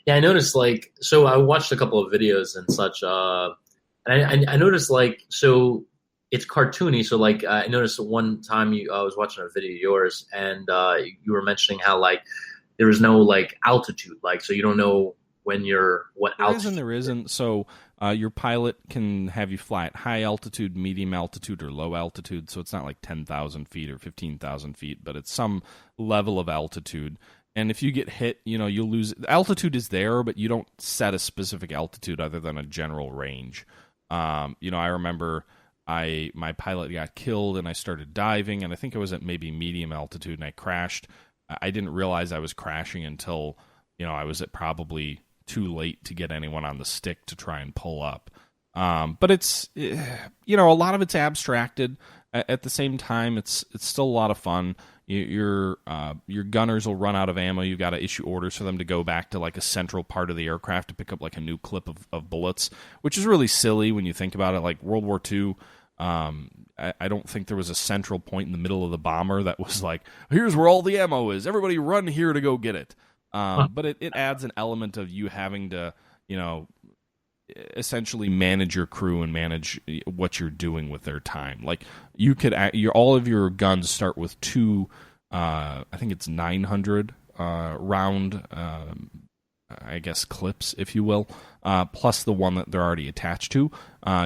Yeah, I noticed so I watched a couple of videos and such, and I noticed so it's cartoony. So I noticed one time I was watching a video of yours, and you were mentioning how there was no altitude, so you don't know when what altitude. There isn't. So your pilot can have you fly at high altitude, medium altitude, or low altitude. So it's not like 10,000 feet or 15,000 feet, but it's some level of altitude. And if you get hit, you'll lose. The altitude is there, but you don't set a specific altitude other than a general range. I remember my pilot got killed, and I started diving, and I think I was at maybe medium altitude, and I crashed. I didn't realize I was crashing until I was at probably too late to get anyone on the stick to try and pull up. But it's a lot of it's abstracted. At the same time, it's still a lot of fun. Your gunners will run out of ammo. You've got to issue orders for them to go back to a central part of the aircraft to pick up a new clip of bullets, which is really silly when you think about it. Like World War II, I don't think there was a central point in the middle of the bomber that was here's where all the ammo is. Everybody run here to go get it. But it adds an element of you having to, essentially manage your crew and manage what you're doing with their time. You could all of your guns start with two, I think it's 900 round, I guess clips, if you will, plus the one that they're already attached to.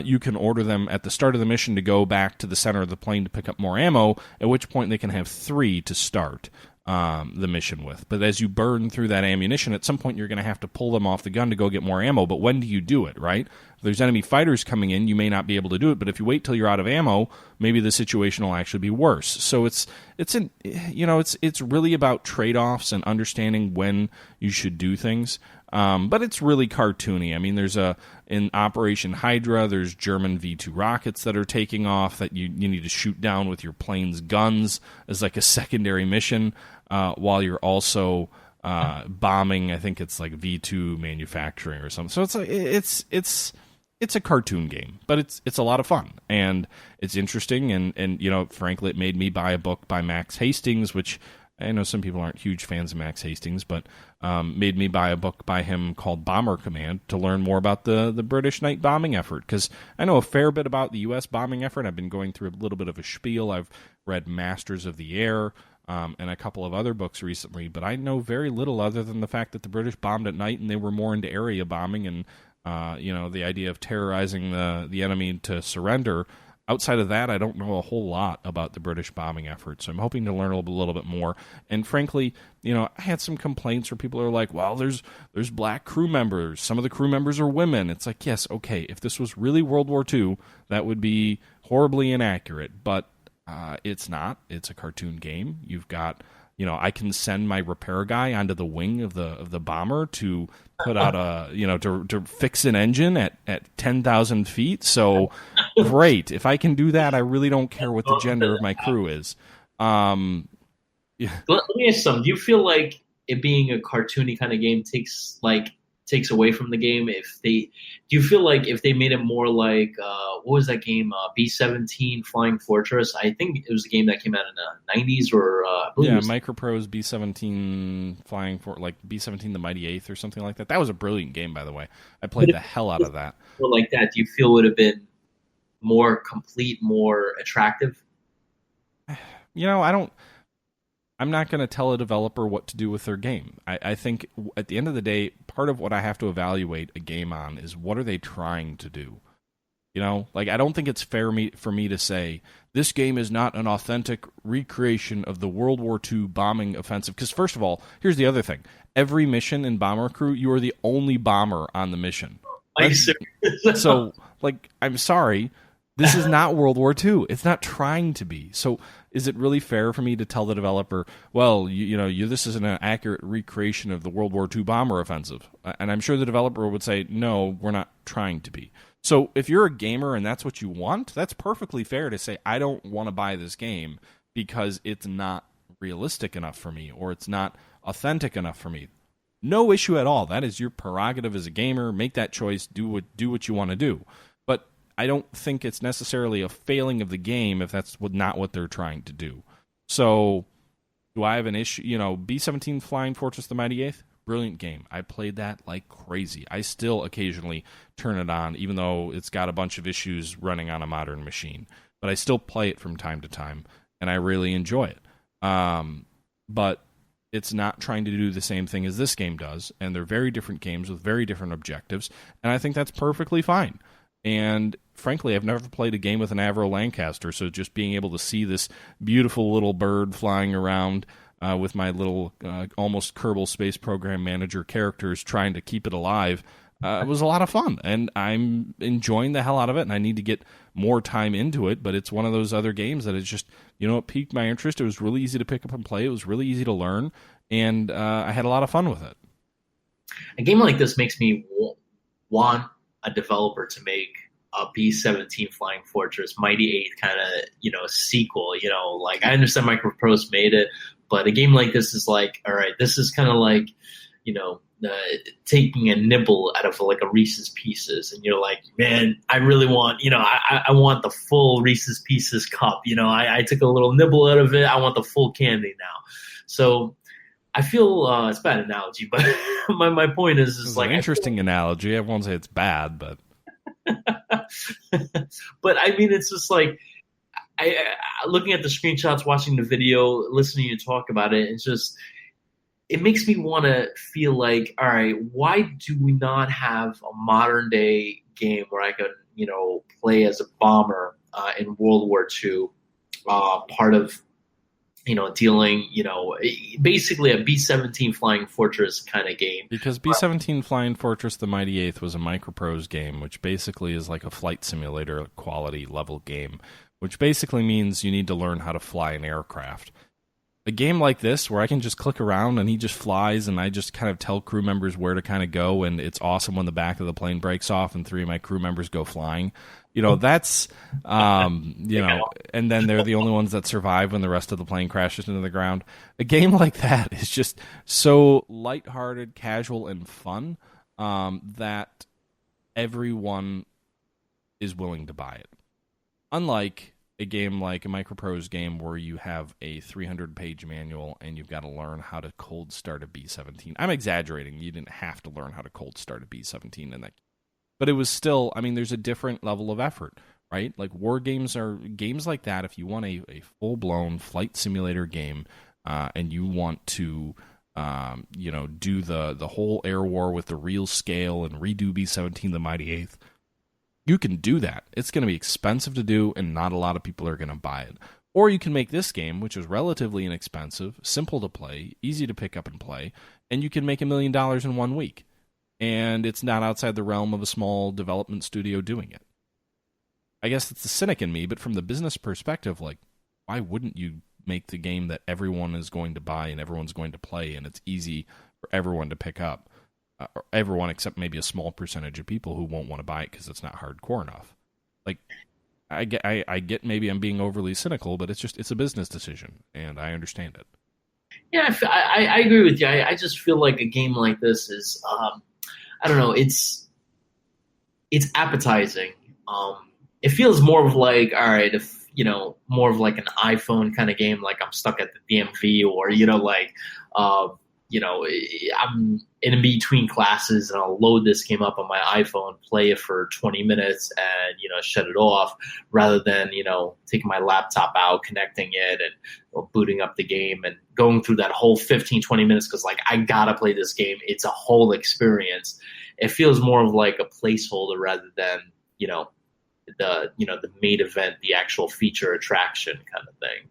You can order them at the start of the mission to go back to the center of the plane to pick up more ammo, at which point they can have 3 to start the mission with. But as you burn through that ammunition, at some point you're going to have to pull them off the gun to go get more ammo. But when do you do it, right? If there's enemy fighters coming in, you may not be able to do it, but if you wait till you're out of ammo, maybe the situation will actually be worse. So it's really about trade-offs and understanding when you should do things. But it's really cartoony. I mean, in Operation Hydra, there's German V2 rockets that are taking off that you need to shoot down with your plane's guns as like a secondary mission, while you're also bombing. I think it's like V2 manufacturing or something. So it's a cartoon game, but it's a lot of fun and it's interesting. And frankly, it made me buy a book by Max Hastings, which I know some people aren't huge fans of Max Hastings, but made me buy a book by him called Bomber Command to learn more about the British night bombing effort, because I know a fair bit about the U.S. bombing effort. I've been going through a little bit of a spiel. I've read Masters of the Air and a couple of other books recently, but I know very little other than the fact that the British bombed at night and they were more into area bombing and the idea of terrorizing the enemy to surrender. Outside of that, I don't know a whole lot about the British bombing effort, so I'm hoping to learn a little bit more. And frankly, I had some complaints where people are like, well, there's black crew members. Some of the crew members are women. It's like, yes, okay, if this was really World War II, that would be horribly inaccurate, but it's not. It's a cartoon game. You've got, I can send my repair guy onto the wing of the bomber to put out to fix an engine at 10,000 feet. So great. If I can do that, I really don't care what the gender of my crew is. Let me ask you something. Do you feel like it being a cartoony kind of game takes away from the game? Do you feel like if they made it more like what was that game, B-17 Flying Fortress? I think it was a game that came out in the 90s, or I believe Microprose B-17 Flying like B-17 the Mighty Eighth or something like that. That was a brilliant game, by the way. I played the hell out of that. Like that, do you feel it would have been more complete, more attractive? I'm not going to tell a developer what to do with their game. I think at the end of the day, part of what I have to evaluate a game on is what are they trying to do. I don't think it's fair for me to say this game is not an authentic recreation of the World War II bombing offensive. Because first of all, here's the other thing. Every mission in Bomber Crew, you are the only bomber on the mission. So, I'm sorry. This is not World War II. It's not trying to be. So is it really fair for me to tell the developer, well, this isn't an accurate recreation of the World War II bomber offensive? And I'm sure the developer would say, no, we're not trying to be. So if you're a gamer and that's what you want, that's perfectly fair to say, I don't want to buy this game because it's not realistic enough for me or it's not authentic enough for me. No issue at all. That is your prerogative as a gamer. Make that choice. Do what you want to do. But I don't think it's necessarily a failing of the game if that's not what they're trying to do. So, do I have an issue? B-17 Flying Fortress the Mighty Eighth? Brilliant game. I played that like crazy. I still occasionally turn it on, even though it's got a bunch of issues running on a modern machine. But I still play it from time to time, and I really enjoy it. But it's not trying to do the same thing as this game does, and they're very different games with very different objectives, and I think that's perfectly fine. And frankly, I've never played a game with an Avro Lancaster, so just being able to see this beautiful little bird flying around with my little almost Kerbal Space Program Manager characters trying to keep it alive was a lot of fun. And I'm enjoying the hell out of it, and I need to get more time into it, but it's one of those other games that is just, it piqued my interest. It was really easy to pick up and play. It was really easy to learn, and I had a lot of fun with it. A game like this makes me want a developer to make a B-17 Flying Fortress Mighty Eighth kind of sequel. I understand Microprose made it, but a game like this is like, all right, this is kind of like taking a nibble out of like a Reese's Pieces, and you're like, man, I really want I want the full Reese's Pieces cup. I took a little nibble out of it. I want the full candy now. So I feel it's a bad analogy, but my point is like an interesting analogy. I won't say it's bad, but but I mean, it's just like I looking at the screenshots, watching the video, listening to you talk about it. It's just it makes me want to feel like, all right, why do we not have a modern day game where I could play as a bomber in World War II, part of dealing, basically a B-17 Flying Fortress kind of game. Because B-17 Flying Fortress the Mighty Eighth was a microprose game, which basically is like a flight simulator quality level game, which basically means you need to learn how to fly an aircraft. A game like this, where I can just click around and he just flies and I just kind of tell crew members where to kind of go, and it's awesome when the back of the plane breaks off and 3 of my crew members go flying. That's, and then they're the only ones that survive when the rest of the plane crashes into the ground. A game like that is just so lighthearted, casual, and fun that everyone is willing to buy it. Unlike a game like a microprose game where you have a 300-page manual and you've got to learn how to cold start a B-17. I'm exaggerating. You didn't have to learn how to cold start a B-17 in that. But it was still, there's a different level of effort, right? Like war games are games like that. If you want a full-blown flight simulator game and you want to, do the whole air war with the real scale and redo B-17 the Mighty Eighth, you can do that. It's going to be expensive to do, and not a lot of people are going to buy it. Or you can make this game, which is relatively inexpensive, simple to play, easy to pick up and play, and you can make $1 million in 1 week. And it's not outside the realm of a small development studio doing it. I guess it's the cynic in me, but from the business perspective, like, why wouldn't you make the game that everyone is going to buy and everyone's going to play, and it's easy for everyone to pick up? Everyone except maybe a small percentage of people who won't want to buy it because it's not hardcore enough. Like, I get maybe I'm being overly cynical, but it's a business decision, and I understand it. Yeah, I agree with you. I just feel like a game like this is, I don't know, it's appetizing. It feels more of like, all right, if more of like an iPhone kind of game, like I'm stuck at the DMV, or I'm in between classes and I'll load this game up on my iPhone, play it for 20 minutes and, shut it off, rather than, taking my laptop out, connecting it and booting up the game and going through that whole 15, 20 minutes. Cause like, I gotta play this game. It's a whole experience. It feels more of like a placeholder rather than, the main event, the actual feature attraction kind of thing.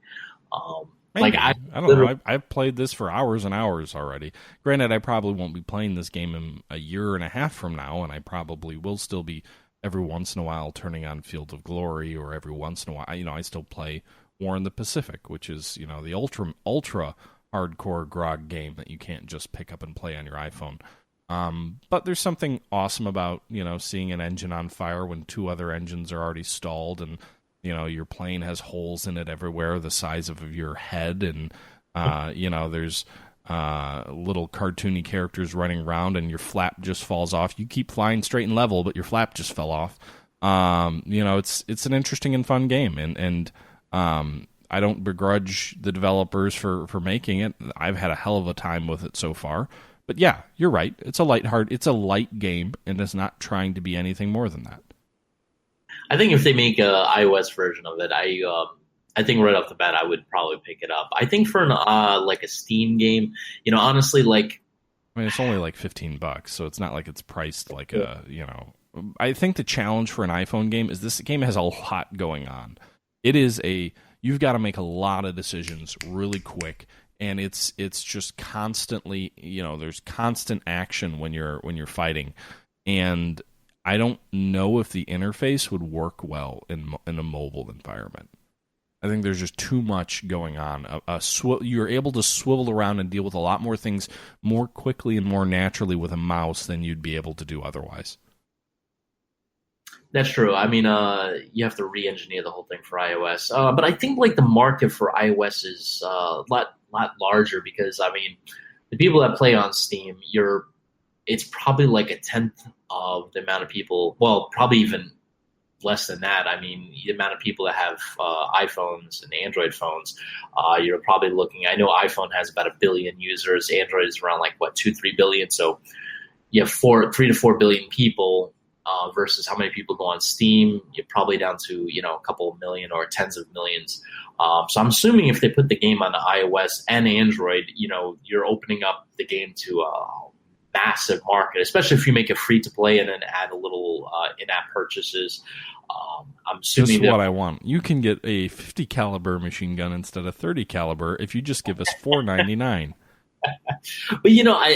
I don't know. I've played this for hours and hours already. Granted, I probably won't be playing this game in a year and a half from now, and I probably will still be every once in a while turning on Field of Glory, or every once in a while, I still play War in the Pacific, which is, the ultra hardcore grog game that you can't just pick up and play on your iPhone. But there's something awesome about, seeing an engine on fire when 2 other engines are already stalled, and your plane has holes in it everywhere the size of your head, and there's little cartoony characters running around, and your flap just falls off. You keep flying straight and level, but your flap just fell off. It's an interesting and fun game, and I don't begrudge the developers for making it. I've had a hell of a time with it so far. But yeah, you're right. It's a light game, and it's not trying to be anything more than that. I think if they make an iOS version of it, I think right off the bat I would probably pick it up. I think for an like a Steam game, honestly, like, it's only like $15, so it's not like it's priced like I think the challenge for an iPhone game is this game has a lot going on. You've got to make a lot of decisions really quick, and it's just constantly, there's constant action when you're fighting, and I don't know if the interface would work well in a mobile environment. I think there's just too much going on. You're able to swivel around and deal with a lot more things more quickly and more naturally with a mouse than you'd be able to do otherwise. That's true. I mean, you have to re-engineer the whole thing for iOS. But I think like the market for iOS is a lot larger, because I mean, the people that play on Steam, it's probably like 1/10 of the amount of people. Well, probably even less than that. I mean, the amount of people that have iPhones and Android phones, you're probably looking. I know iPhone has about 1 billion users. Android is around 2-3 billion. So you have 3 to 4 billion people. Versus how many people go on Steam, you're probably down to a couple of million or tens of millions. So I'm assuming if they put the game on iOS and Android, you're opening up the game to a massive market, especially if you make it free to play and then add a little in-app purchases. I'm assuming just what I want. You can get a 50 caliber machine gun instead of 30 caliber if you just give us $4.99. But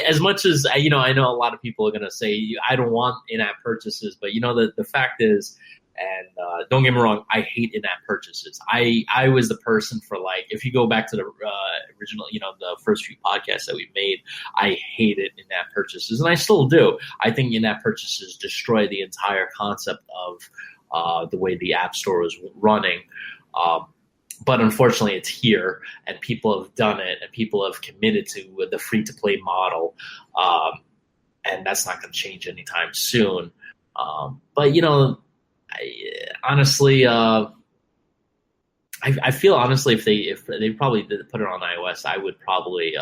as much as I know a lot of people are going to say I don't want in-app purchases, but the fact is, and don't get me wrong, I hate in-app purchases. I was the person for, like, if you go back to the original, the first few podcasts that we made, I hated in-app purchases, and I still do. I think in-app purchases destroy the entire concept of the way the App Store was running. But unfortunately, it's here, and people have done it, and people have committed to the free-to-play model, and that's not going to change anytime soon. But honestly, I feel honestly if they probably did put it on iOS, I would probably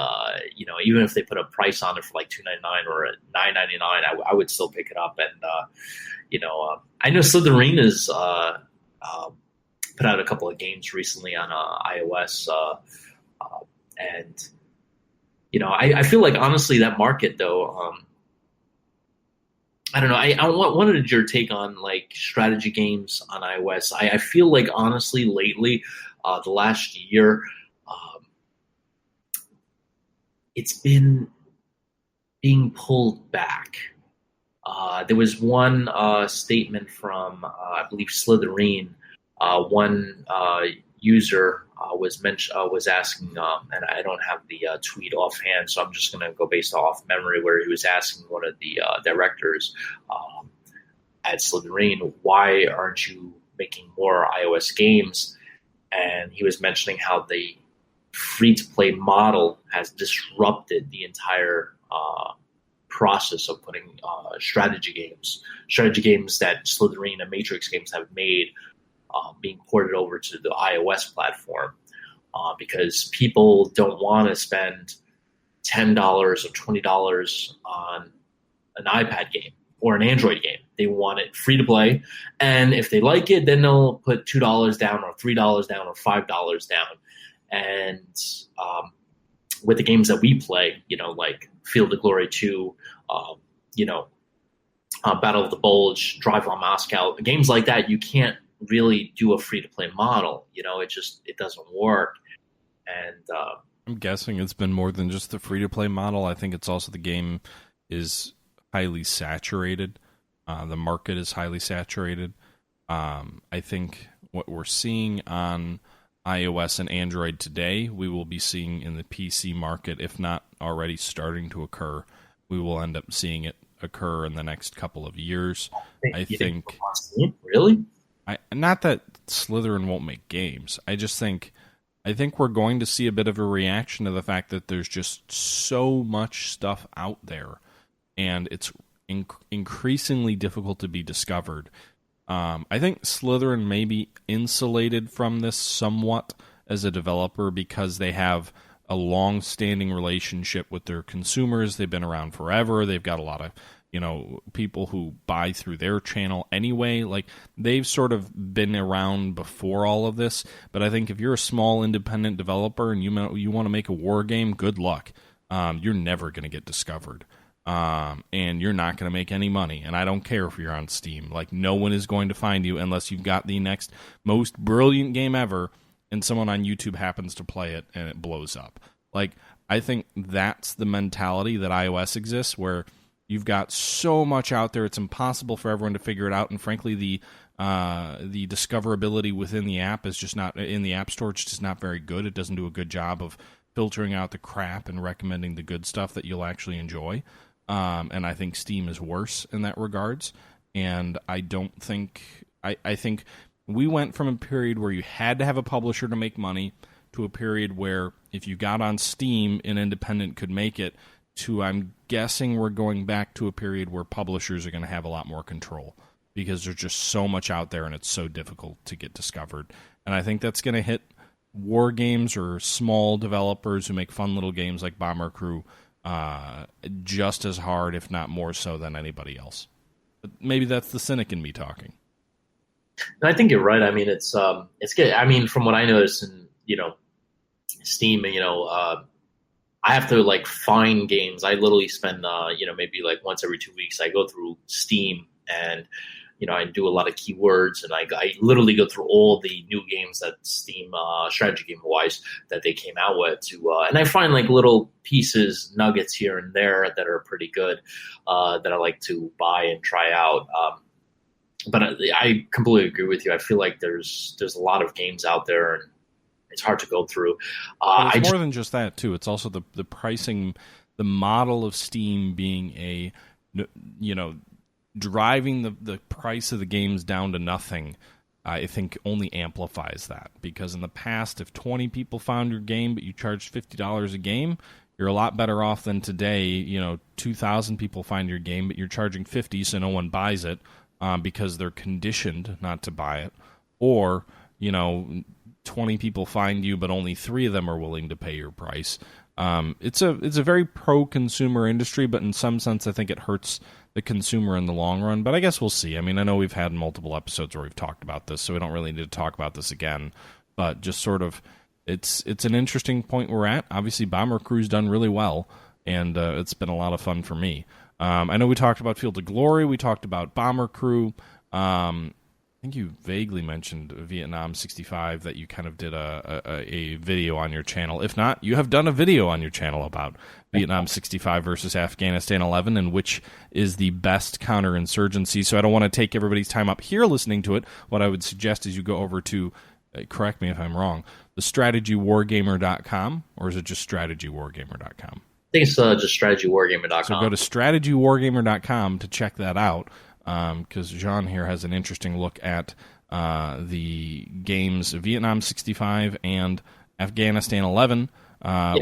even if they put a price on it for like $2.99 or $9.99, I would still pick it up. And I know Slitherine is put out a couple of games recently on iOS, and I feel like honestly that market though. I don't know. I wanted your take on like strategy games on iOS. I feel like honestly lately, the last year, it's been being pulled back. There was one statement from I believe Slitherine. One user was asking, and I don't have the tweet offhand, so I'm just going to go based off memory, where he was asking one of the directors at Slitherine, why aren't you making more iOS games? And he was mentioning how the free-to-play model has disrupted the entire process of putting strategy games that Slitherine and Matrix games have made, being ported over to the iOS platform, because people don't want to spend $10 or $20 on an iPad game or an Android game. They want it free to play, and if they like it, then they'll put $2 down or $3 down or $5 down. And with the games that we play, like Field of Glory 2, Battle of the Bulge, Drive on Moscow, games like that, you can't really do a free-to-play model. It doesn't work. And I'm guessing it's been more than just the free-to-play model. I think it's also the game is highly saturated. The market is highly saturated. I think what we're seeing on iOS and Android today, we will be seeing in the PC market, if not already starting to occur. We will end up seeing it occur in the next couple of years. I think really? Not that Slitherine won't make games. I think we're going to see a bit of a reaction to the fact that there's just so much stuff out there, and it's increasingly difficult to be discovered. I think Slitherine may be insulated from this somewhat as a developer because they have a long-standing relationship with their consumers. They've been around forever. They've got a lot of people who buy through their channel anyway. Like, they've sort of been around before all of this. But I think if you're a small independent developer and you want to make a war game, good luck. You're never going to get discovered. And you're not going to make any money. And I don't care if you're on Steam. Like, no one is going to find you unless you've got the next most brilliant game ever and someone on YouTube happens to play it and it blows up. Like, I think that's the mentality that iOS exists, where you've got so much out there, it's impossible for everyone to figure it out, and frankly, the discoverability within the app is just not in the App Store. It's just not very good. It doesn't do a good job of filtering out the crap and recommending the good stuff that you'll actually enjoy. And I think Steam is worse in that regards. And I don't think I think we went from a period where you had to have a publisher to make money to a period where if you got on Steam, an independent could make it, to I'm guessing we're going back to a period where publishers are going to have a lot more control because there's just so much out there and it's so difficult to get discovered. And I think that's going to hit war games or small developers who make fun little games like Bomber Crew just as hard, if not more so, than anybody else. But maybe that's the cynic in me talking. I think you're right. I mean, it's good. I mean, from what I noticed in Steam, I have to like find games. I literally spend, maybe like once every 2 weeks, I go through Steam and, I do a lot of keywords, and I literally go through all the new games that Steam, strategy game wise, that they came out with and I find like little pieces, nuggets here and there that are pretty good, that I like to buy and try out. But I completely agree with you. I feel like there's a lot of games out there, and it's hard to go through. But it's more than just that too. It's also the pricing, the model of Steam being a, driving the price of the games down to nothing. I think only amplifies that, because in the past, if 20 people found your game but you charged $50 a game, you're a lot better off than today. 2,000 people find your game but you're charging $50, so no one buys it because they're conditioned not to buy it, or 20 people find you, but only 3 of them are willing to pay your price. It's a very pro-consumer industry, but in some sense, I think it hurts the consumer in the long run. But I guess we'll see. I mean, I know we've had multiple episodes where we've talked about this, so we don't really need to talk about this again. But just sort of, it's an interesting point we're at. Obviously, Bomber Crew's done really well, and it's been a lot of fun for me. I know we talked about Field of Glory. We talked about Bomber Crew. I think you vaguely mentioned Vietnam 65, that you kind of did a video on your channel. If not, you have done a video on your channel about Vietnam 65 versus Afghanistan 11, and which is the best counterinsurgency. So I don't want to take everybody's time up here listening to it. What I would suggest is you go over to, correct me if I'm wrong, the strategywargamer.com, or is it just strategywargamer.com? I think it's just strategywargamer.com. So go to strategywargamer.com to check that out. Because Jean here has an interesting look at the games Vietnam 65 and Afghanistan 11,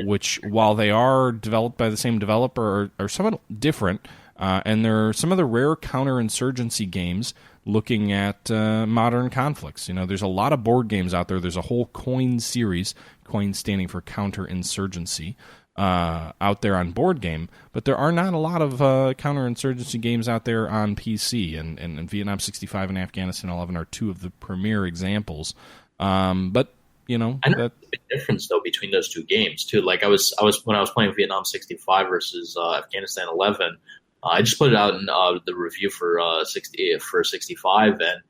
which, while they are developed by the same developer, are somewhat different. And they're some of the rare counterinsurgency games looking at modern conflicts. There's a lot of board games out there. There's a whole coin series, coin standing for counterinsurgency, out there on board game, but there are not a lot of counterinsurgency games out there on PC, and Vietnam 65 and Afghanistan 11 are 2 of the premier examples. But I know there's a big difference though between those 2 games too. Like I was when I was playing Vietnam 65 versus Afghanistan 11. I just put it out in the review for 65, and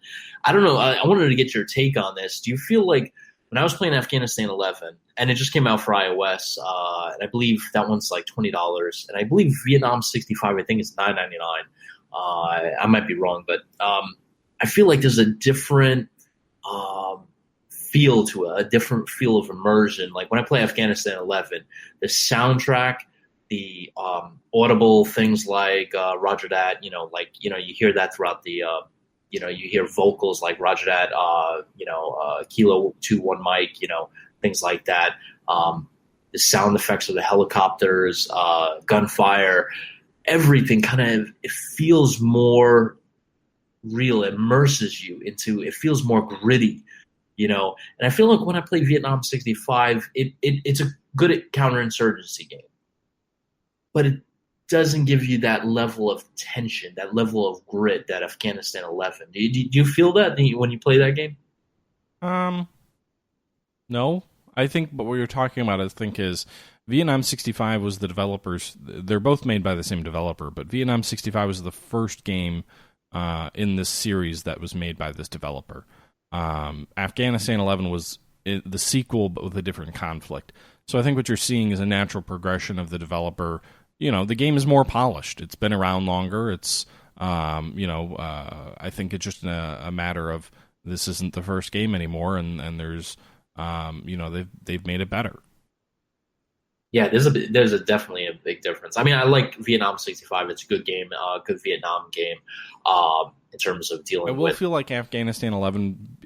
I don't know. I wanted to get your take on this. Do you feel like, when I was playing Afghanistan 11, and it just came out for iOS, and I believe that one's like $20, and I believe Vietnam 65, I think it's $9.99. I might be wrong, but I feel like there's a different feel to it, a different feel of immersion. Like when I play Afghanistan 11, the soundtrack, the audible things like Roger Dat, you hear that throughout the you hear vocals like Roger Dat, Kilo 2-1 mic, things like that. The sound effects of the helicopters, gunfire, everything it feels more real, it immerses you into, it feels more gritty, And I feel like when I play Vietnam 65, it's a good counterinsurgency game, but it doesn't give you that level of tension, that level of grit that Afghanistan 11. Do you feel that when you play that game? No. I think what you're talking about, is Vietnam 65 was the developers. They're both made by the same developer, but Vietnam 65 was the first game in this series that was made by this developer. Afghanistan 11 was the sequel, but with a different conflict. So I think what you're seeing is a natural progression of the developer. The game is more polished. It's been around longer. It's, I think it's just a matter of this isn't the first game anymore, and there's, they've made it better. Yeah, there's definitely a big difference. I mean, I like Vietnam 65. It's a good game, good Vietnam game, in terms of dealing with. I will feel like Afghanistan 11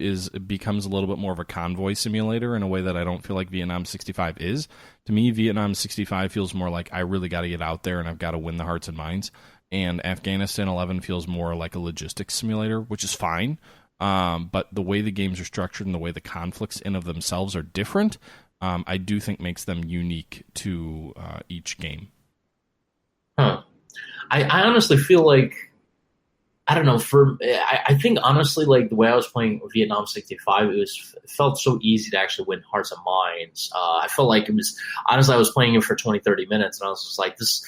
becomes a little bit more of a convoy simulator in a way that I don't feel like Vietnam 65 is. To me, Vietnam 65 feels more like I really got to get out there and I've got to win the hearts and minds. And Afghanistan 11 feels more like a logistics simulator, which is fine. But the way the games are structured and the way the conflicts in of themselves are different, I do think makes them unique to each game. Huh. I honestly feel like I don't know. I think honestly, like the way I was playing Vietnam '65, it felt so easy to actually win hearts and minds. I felt like it was honestly, I was playing it for 20, 30 minutes, and I was just like, this,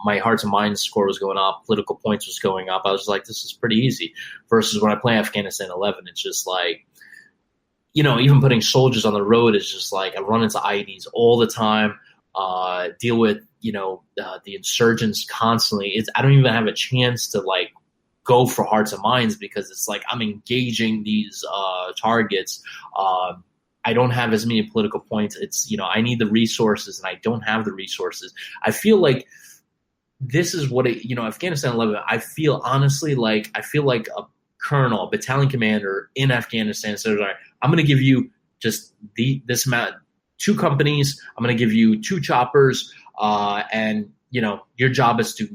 my hearts and minds score was going up, political points was going up. I was like, this is pretty easy. Versus when I play Afghanistan 11, it's just like, even putting soldiers on the road is just like I run into IEDs all the time. Deal with the insurgents constantly. I don't even have a chance to like go for hearts and minds because it's like I'm engaging these targets. I don't have as many political points. It's I need the resources and I don't have the resources. I feel like this is what Afghanistan 11. I feel honestly like a colonel, a battalion commander in Afghanistan says, all right, I'm going to give you just this amount, 2 companies. I'm going to give you 2 choppers, and your job is to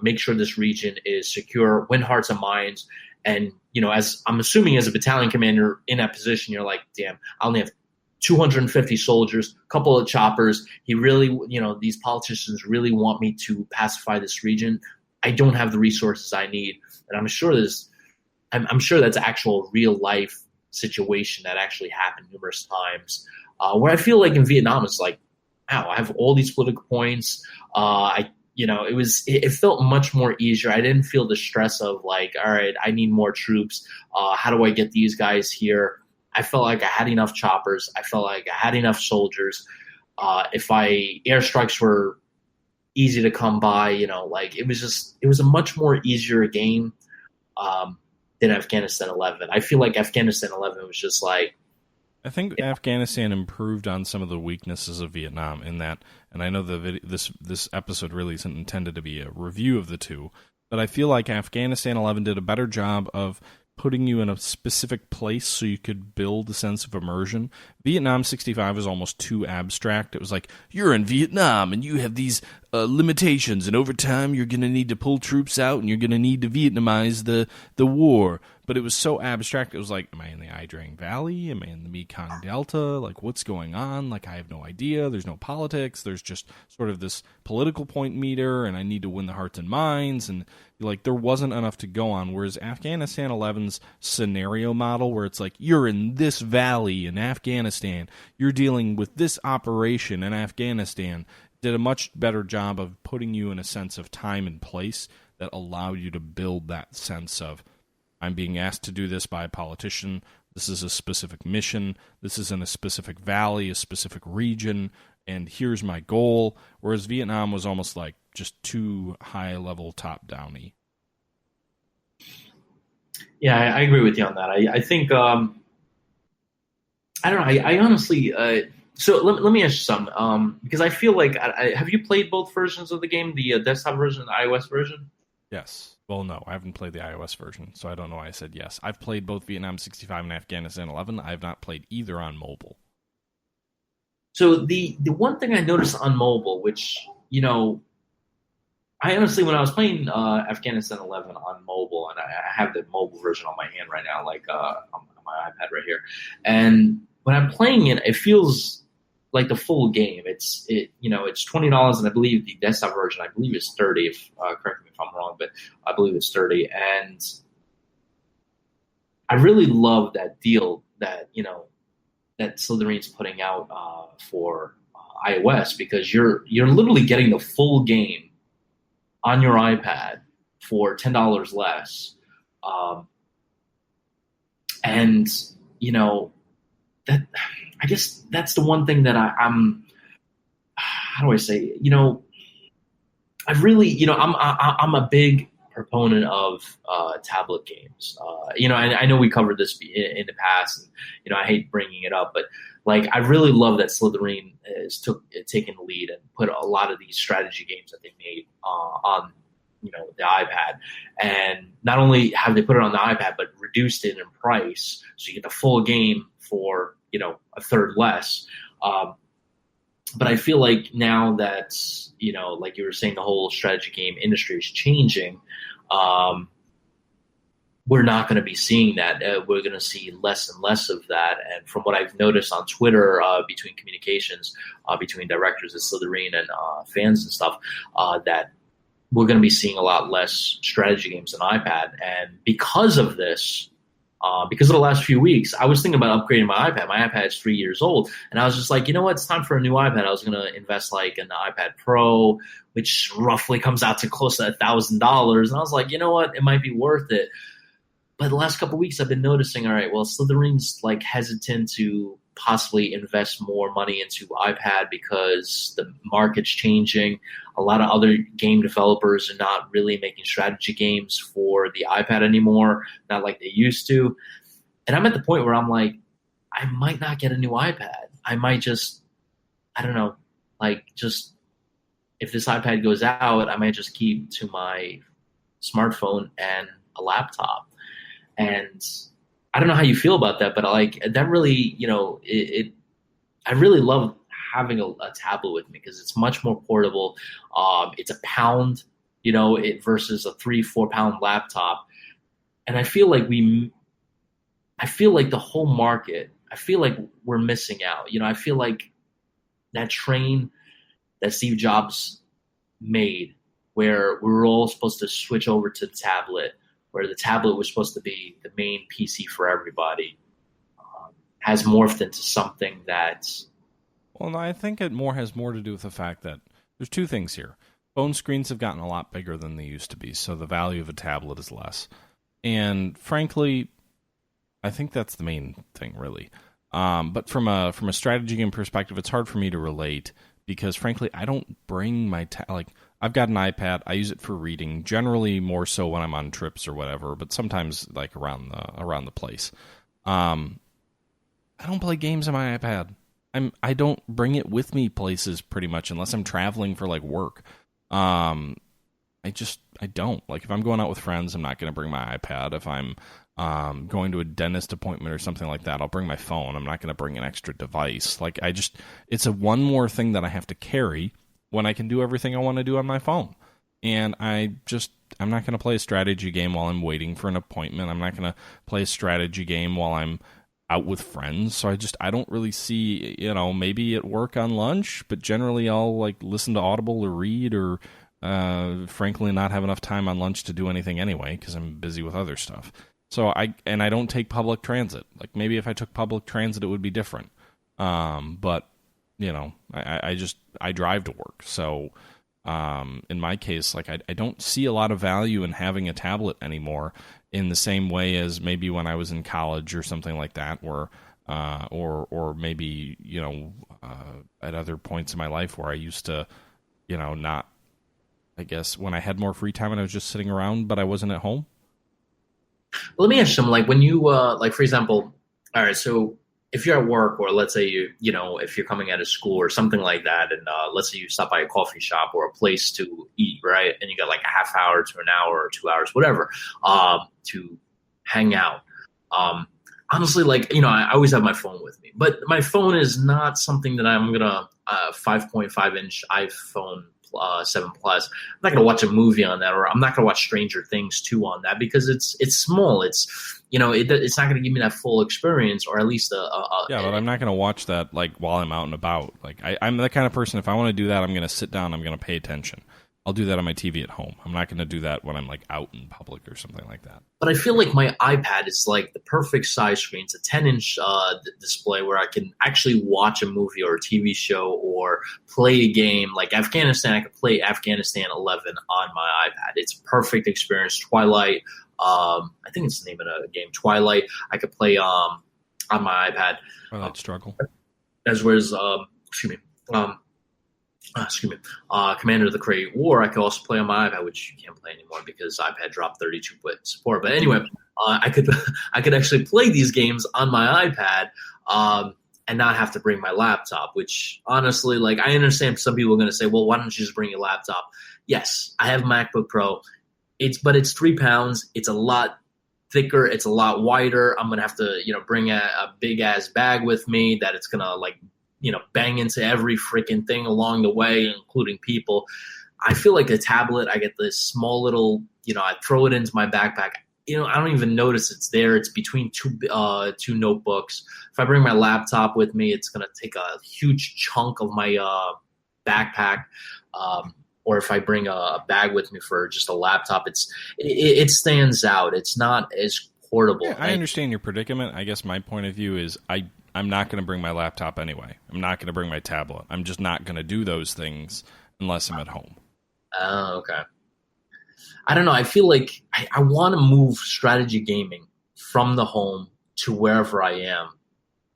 make sure this region is secure, win hearts and minds. And as I'm assuming as a battalion commander in that position, you're like, damn, I only have 250 soldiers, a couple of choppers. He really, these politicians really want me to pacify this region. I don't have the resources I need, and I'm sure that's actual real life situation that actually happened numerous times. Where I feel like in Vietnam, it's like, wow, I have all these political points. It felt much more easier. I didn't feel the stress of like, all right, I need more troops. How do I get these guys here? I felt like I had enough choppers. I felt like I had enough soldiers. Airstrikes were easy to come by, it was a much more easier game than Afghanistan 11. I feel like Afghanistan 11 was just like, I think Afghanistan improved on some of the weaknesses of Vietnam in that, and I know this episode really isn't intended to be a review of the two, but I feel like Afghanistan 11 did a better job of putting you in a specific place so you could build a sense of immersion. Vietnam 65 was almost too abstract. It was like, you're in Vietnam and you have these limitations, and over time you're going to need to pull troops out and you're going to need to Vietnamize the war. But it was so abstract. It was like, am I in the Ai Drang Valley? Am I in the Mekong Delta? Like, what's going on? Like, I have no idea. There's no politics. There's just sort of this political point meter, and I need to win the hearts and minds. And, like, there wasn't enough to go on. Whereas Afghanistan 11's scenario model, where it's like, you're in this valley in Afghanistan, you're dealing with this operation in Afghanistan, did a much better job of putting you in a sense of time and place that allowed you to build that sense of, I'm being asked to do this by a politician. This is a specific mission. This is in a specific valley, a specific region, and here's my goal. Whereas Vietnam was almost like just too high-level top-downy. Yeah, I agree with you on that. I think, I don't know, I honestly, so let me ask you something, because I feel like, have you played both versions of the game, the desktop version and the iOS version? Yes. Well, no, I haven't played the iOS version, so I don't know why I said yes. I've played both Vietnam 65 and Afghanistan 11. I have not played either on mobile. So the one thing I noticed on mobile, which, I honestly, when I was playing Afghanistan 11 on mobile, and I have the mobile version on my hand right now, like on my iPad right here, and when I'm playing it, it feels like the full game. It's $20, and I believe the desktop version, I believe is $30. If correct me if I'm wrong, but I believe it's $30. And I really love that deal that that Slytherine's putting out for iOS, because you're literally getting the full game on your iPad for $10 less, and that. I guess that's the one thing that I'm. How do I say? I really, I'm a big proponent of tablet games. I know we covered this in the past, and I hate bringing it up, but like I really love that Slitherine is taking the lead and put a lot of these strategy games that they made on the iPad, and not only have they put it on the iPad, but reduced it in price, so you get the full game for a third less. But I feel like now that, like you were saying, the whole strategy game industry is changing, we're not going to be seeing that. We're going to see less and less of that. And from what I've noticed on Twitter, between communications, between directors at Slitherine and fans and stuff, that we're going to be seeing a lot less strategy games on iPad. And because of this, because of the last few weeks, I was thinking about upgrading my iPad. My iPad is 3 years old. And I was just like, you know what? It's time for a new iPad. I was going to invest like in the iPad Pro, which roughly comes out to close to $1,000. And I was like, you know what? It might be worth it. But the last couple of weeks, I've been noticing, all right, well, Slytherine's like hesitant to possibly invest more money into iPad because the market's changing. A lot of other game developers are not really making strategy games for the iPad anymore, not like they used to. And I'm at the point where I'm like, I might not get a new iPad. I might just, I don't know, like just if this iPad goes out, I might just keep to my smartphone and a laptop. And I don't know how you feel about that, but like that really, I really love having a tablet with me because it's much more portable. It's a pound, versus a 3-4 pound laptop. And I feel like the whole market, I feel like we're missing out. I feel like that train that Steve Jobs made where we were all supposed to switch over to the tablet, where the tablet was supposed to be the main PC for everybody, has morphed into something that... Well, no, I think it has more to do with the fact that there's two things here. Phone screens have gotten a lot bigger than they used to be, so the value of a tablet is less. And frankly, I think that's the main thing, really. But from a strategy game perspective, it's hard for me to relate because, frankly, I don't bring my... I've got an iPad. I use it for reading, generally more so when I'm on trips or whatever, but sometimes like around the place. I don't play games on my iPad. I don't bring it with me places pretty much unless I'm traveling for like work. I don't. Like if I'm going out with friends, I'm not going to bring my iPad. If I'm going to a dentist appointment or something like that, I'll bring my phone. I'm not going to bring an extra device. Like it's a one more thing that I have to carry when I can do everything I want to do on my phone. And I'm not going to play a strategy game while I'm waiting for an appointment. I'm not going to play a strategy game while I'm out with friends. So I don't really see, maybe at work on lunch, but generally I'll like listen to Audible or read or frankly not have enough time on lunch to do anything anyway because I'm busy with other stuff. So I don't take public transit. Like maybe if I took public transit, it would be different. But I drive to work. So in my case, like I don't see a lot of value in having a tablet anymore in the same way as maybe when I was in college or something like that, where or maybe at other points in my life where I used to not, I guess, when I had more free time and I was just sitting around but I wasn't at home. Let me ask you something. Like when you like for example, all right, so if you're at work or let's say if you're coming out of school or something like that, and let's say you stop by a coffee shop or a place to eat, right? And you got like a half hour to an hour or 2 hours, whatever, to hang out. Honestly, like, I always have my phone with me, but my phone is not something that I'm going to 5.5 inch iPhone 7 Plus. I'm not going to watch a movie on that, or I'm not going to watch Stranger Things 2 on that because it's small. It's it's not going to give me that full experience, or at least but I'm not going to watch that like while I'm out and about. Like I'm the kind of person, if I want to do that, I'm going to sit down, I'm going to pay attention. I'll do that on my TV at home. I'm not going to do that when I'm like out in public or something like that. But I feel like my iPad is like the perfect size screen. It's a 10-inch display where I can actually watch a movie or a TV show or play a game. Like Afghanistan, I could play Afghanistan 11 on my iPad. It's a perfect experience. Twilight, I think it's the name of the game, Twilight, I could play on my iPad. Oh, that struggle. As well as, Commander of the Great War, I could also play on my iPad, which you can't play anymore because iPad dropped 32-bit support. But anyway, I could actually play these games on my iPad and not have to bring my laptop, which honestly, like, I understand some people are going to say, well, why don't you just bring your laptop? Yes, I have a MacBook Pro. But it's 3 pounds. It's a lot thicker. It's a lot wider. I'm going to have to, bring a big ass bag with me that it's going to like, bang into every freaking thing along the way, including people. I feel like a tablet, I get this small little, I throw it into my backpack. I don't even notice it's there. It's between two notebooks. If I bring my laptop with me, it's going to take a huge chunk of my backpack. or if I bring a bag with me for just a laptop, it stands out. It's not as portable. Yeah, I understand your predicament. I guess my point of view is I'm not going to bring my laptop anyway. I'm not going to bring my tablet. I'm just not going to do those things unless I'm at home. Oh, okay. I don't know. I feel like I want to move strategy gaming from the home to wherever I am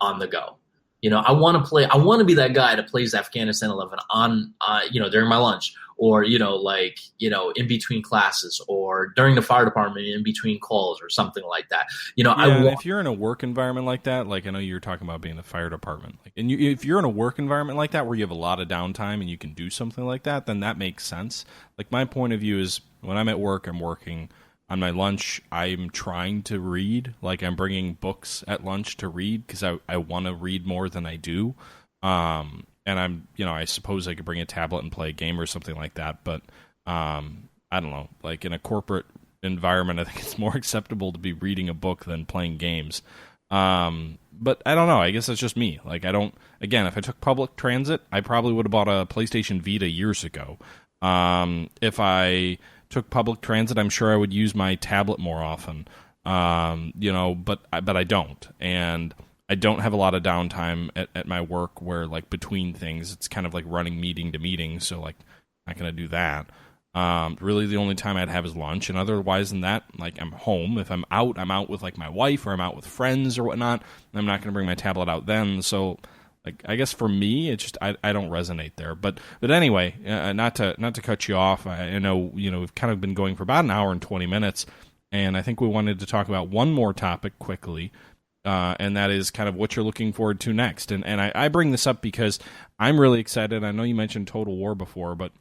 on the go. I want to play. I want to be that guy that plays Afghanistan 11 on, during my lunch, or in between classes, or during the fire department in between calls, or something like that. If you're in a work environment like that, like I know you're talking about being the fire department, if you're in a work environment like that where you have a lot of downtime and you can do something like that, then that makes sense. Like my point of view is when I'm at work, I'm working. On my lunch, I'm trying to read. Like I'm bringing books at lunch to read because I want to read more than I do. And I suppose I could bring a tablet and play a game or something like that. But I don't know. Like in a corporate environment, I think it's more acceptable to be reading a book than playing games. But I don't know. I guess that's just me. Like if I took public transit, I probably would have bought a PlayStation Vita years ago. If I took public transit, I'm sure I would use my tablet more often, but I don't, and I don't have a lot of downtime at my work where like between things, it's kind of like running meeting to meeting, so like not going to do that. Really the only time I'd have is lunch, and otherwise than that, like I'm home. If I'm out with like my wife or I'm out with friends or whatnot, I'm not going to bring my tablet out then, so like I guess for me, it's just I don't resonate there. But anyway, not to cut you off. I know we've kind of been going for about an hour and 20 minutes, and I think we wanted to talk about one more topic quickly, and that is kind of what you're looking forward to next. And I bring this up because I'm really excited. I know you mentioned Total War before, but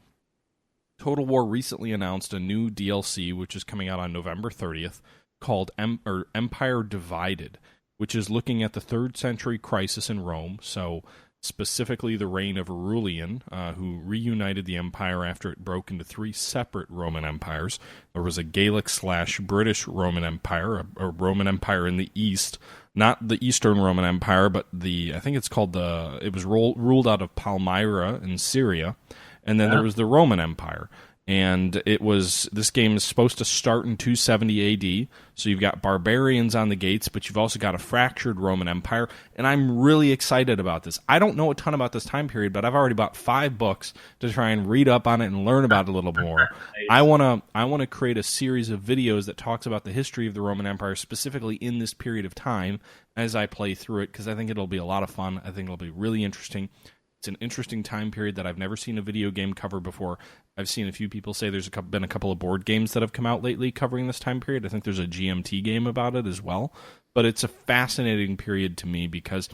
Total War recently announced a new DLC which is coming out on November 30th called Empire Divided, which is looking at the 3rd century crisis in Rome, so specifically the reign of Aurelian, who reunited the empire after it broke into 3 separate Roman empires. There was a Gallic/British Roman Empire, a Roman Empire in the east, not the Eastern Roman Empire, but I think it's called it was ruled out of Palmyra in Syria, and then there was the Roman Empire. And this game is supposed to start in 270 AD, so you've got barbarians on the gates, but you've also got a fractured Roman Empire, and I'm really excited about this. I don't know a ton about this time period, but I've already bought 5 books to try and read up on it and learn about it a little more. I want to create a series of videos that talks about the history of the Roman Empire, specifically in this period of time, as I play through it, because I think it'll be a lot of fun. I think it'll be really interesting. It's an interesting time period that I've never seen a video game cover before. I've seen a few people say there's been a couple of board games that have come out lately covering this time period. I think there's a GMT game about it as well. But it's a fascinating period to me because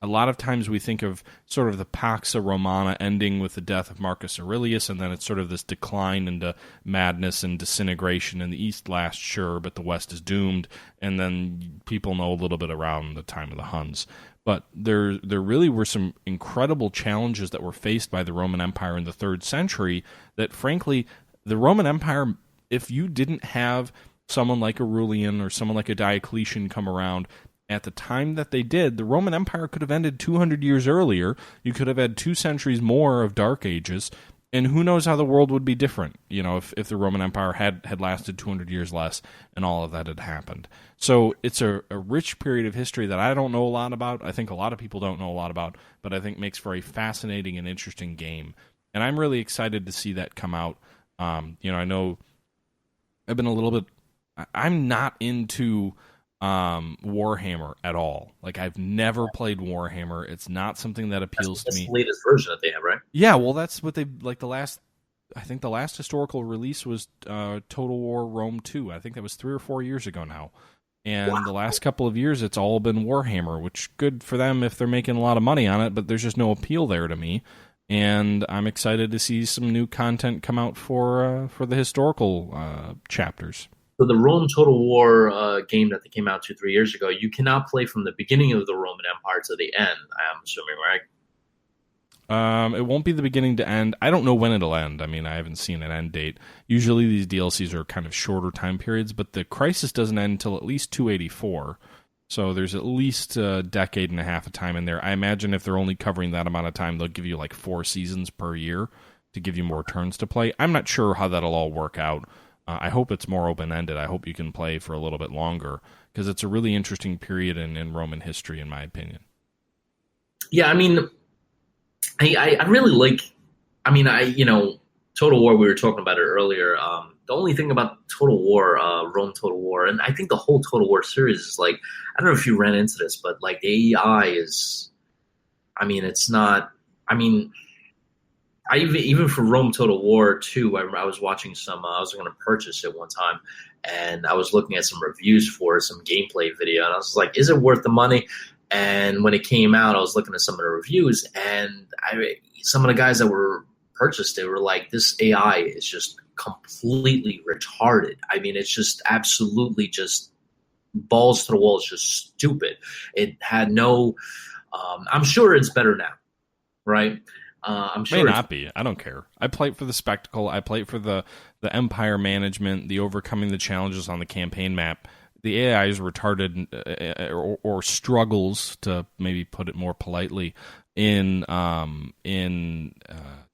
a lot of times we think of sort of the Pax Romana ending with the death of Marcus Aurelius, and then it's sort of this decline into madness and disintegration, and the East lasts, sure, but the West is doomed, and then people know a little bit around the time of the Huns. But there really were some incredible challenges that were faced by the Roman Empire in the 3rd century that, frankly, the Roman Empire, if you didn't have someone like Aurelian or someone like a Diocletian come around at the time that they did, the Roman Empire could have ended 200 years earlier. You could have had 2 centuries more of Dark Ages, and who knows how the world would be different, if the Roman Empire had lasted 200 years less and all of that had happened. So it's a rich period of history that I don't know a lot about. I think a lot of people don't know a lot about, but I think makes for a fascinating and interesting game. And I'm really excited to see that come out. I know I've been a little bit... I'm not into Warhammer at all. Like, I've never played Warhammer. It's not something that appeals to me. That's the latest version that they have, right? Yeah, well, that's what they like. I think the last historical release was Total War Rome 2. I think that was 3 or 4 years ago now. And the last couple of years, it's all been Warhammer, which good for them if they're making a lot of money on it, but there's just no appeal there to me. And I'm excited to see some new content come out for the historical chapters. So the Rome Total War game that they came out 2-3 years ago, you cannot play from the beginning of the Roman Empire to the end, I'm assuming, right? It won't be the beginning to end. I don't know when it'll end. I mean, I haven't seen an end date. Usually these DLCs are kind of shorter time periods, but the crisis doesn't end until at least 284. So there's at least a decade and a half of time in there. I imagine if they're only covering that amount of time, they'll give you like 4 seasons per year. to give you more turns to play. I'm not sure how that'll all work out. I hope it's more open-ended. I hope you can play for a little bit longer, because it's a really interesting period in Roman history, in my opinion. Yeah, I mean, I really like. I mean, Total War. We were talking about it earlier. The only thing about Total War, Rome Total War, and I think the whole Total War series is like, I don't know if you ran into this, but like the AI is. I mean, it's not. I mean, I even for Rome Total War 2, I was watching some. I was going to purchase it one time, and I was looking at some reviews for it, some gameplay video, and I was like, "Is it worth the money?" And when it came out, I was looking at some of the reviews, and some of the guys that were purchased it were like, "This AI is just completely retarded. I mean, it's just absolutely just balls to the wall. It's just stupid. It had no. I'm sure it's better now, right?" I'm sure May not be. I don't care. I play it for the spectacle. I play it for the empire management, the overcoming the challenges on the campaign map. The AI is retarded or struggles, to maybe put it more politely, in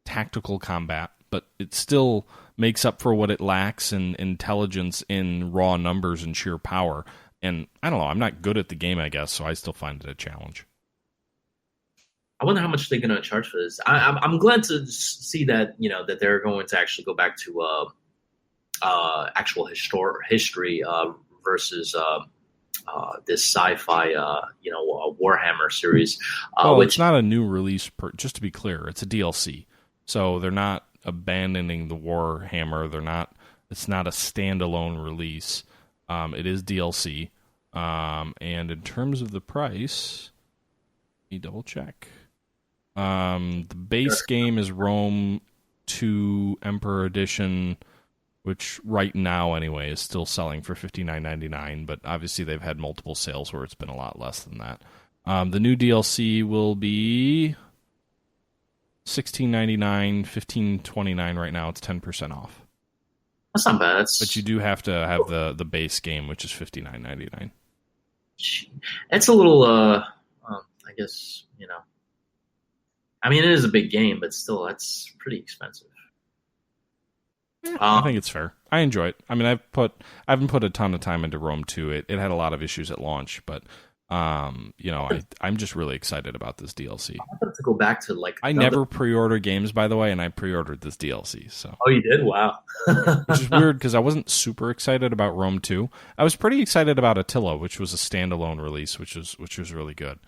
tactical combat, but it still makes up for what it lacks in intelligence, in raw numbers and sheer power. And I don't know. I'm not good at the game, I guess, so I still find it a challenge. I wonder how much they're going to charge for this. I'm glad to see that that they're going to actually go back to actual history versus this sci-fi Warhammer series. Which it's not a new release. Just to be clear, it's a DLC, so they're not abandoning the Warhammer. They're not. It's not a standalone release. It is DLC, and in terms of the price, let me double check. The base game is Rome 2 Emperor Edition, which right now anyway is still selling for $59.99, but obviously they've had multiple sales where it's been a lot less than that. The new DLC will be $16.99, $15.29 right now. It's 10% off. That's not bad. But you do have to have the base game, which is $59.99. It's a little, I guess, I mean, it is a big game, but still, that's pretty expensive. I think it's fair. I enjoy it. I mean, I haven't put a ton of time into Rome 2. It had a lot of issues at launch, but I'm just really excited about this DLC. I want to go back to I never pre-order games, by the way, and I pre-ordered this DLC. So. Oh, you did? Wow. Which is weird because I wasn't super excited about Rome 2. I was pretty excited about Attila, which was a standalone release, which was really good.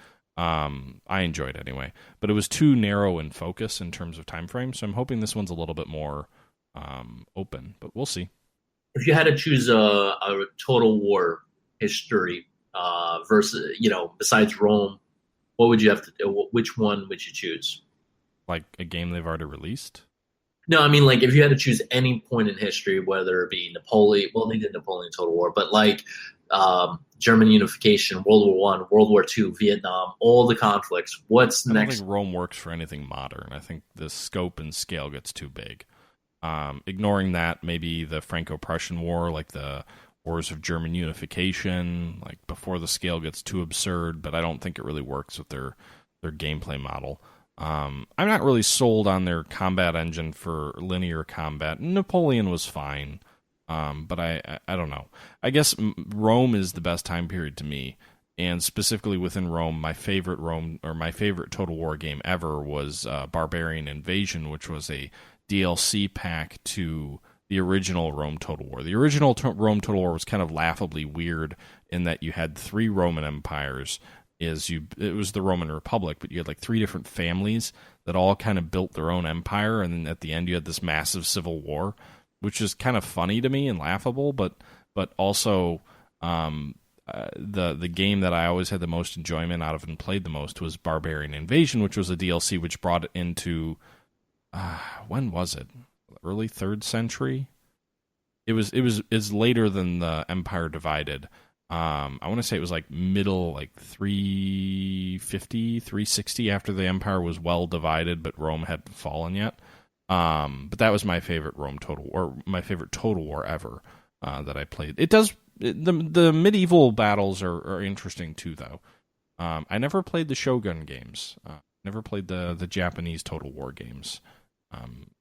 I enjoyed it anyway, but it was too narrow in focus in terms of time frame, so I'm hoping this one's a little bit more open, but we'll see. If you had to choose a Total War history versus, besides Rome, what would you have to do? Which one would you choose? Like a game they've already released? No, I mean, like, if you had to choose any point in history, whether it be Napoleon, well, they did Napoleon Total War, but like German unification, World War I, World War II, Vietnam, all the conflicts, what's next? I don't think Rome works for anything modern. I think the scope and scale gets too big. Ignoring that, maybe the Franco-Prussian War, like the wars of German unification, like before the scale gets too absurd, but I don't think it really works with their gameplay model. I'm not really sold on their combat engine for linear combat. Napoleon was fine, but I don't know. I guess Rome is the best time period to me, and specifically within Rome, my favorite Total War game ever was Barbarian Invasion, which was a DLC pack to the original Rome Total War. The original Rome Total War was kind of laughably weird in that you had 3 Roman empires. It was the Roman Republic, but you had like 3 different families that all kind of built their own empire, and then at the end you had this massive civil war, which is kind of funny to me and laughable, but also the game that I always had the most enjoyment out of and played the most was Barbarian Invasion, which was a DLC which brought it into when was it? Early 3rd century? It's later than the Empire Divided. I want to say it was like middle, like 350, 360 after the Empire was well divided, but Rome hadn't fallen yet. But that was my favorite my favorite Total War ever that I played. The medieval battles are interesting too, though. I never played the Shogun games. Never played the Japanese Total War games.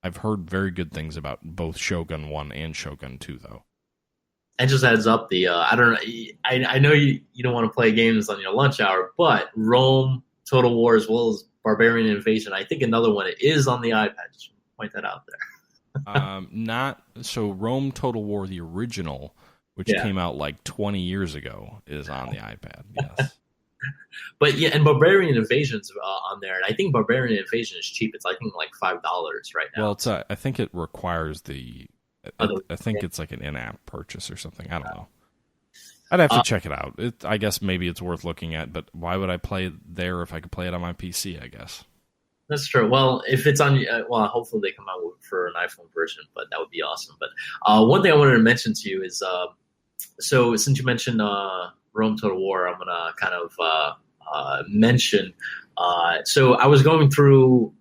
I've heard very good things about both Shogun 1 and Shogun 2, though. And just heads up, I don't know. I know you don't want to play games on your lunch hour, but Rome Total War as well as Barbarian Invasion, I think another one is on the iPad. Just point that out there. Not so. Rome Total War, the original, which came out like 20 years ago, is on the iPad. Yes. But yeah, and Barbarian Invasion's on there, and I think Barbarian Invasion is cheap. It's I think like $5 right now. Well, I think it requires I think it's like an in-app purchase or something. I don't know. I'd have to check it out. I guess maybe it's worth looking at, but why would I play it there if I could play it on my PC, I guess? That's true. Well, if it's on, hopefully they come out for an iPhone version, but that would be awesome. But one thing I wanted to mention to you is, so since you mentioned Rome Total War, I'm going to kind of mention. So I was going through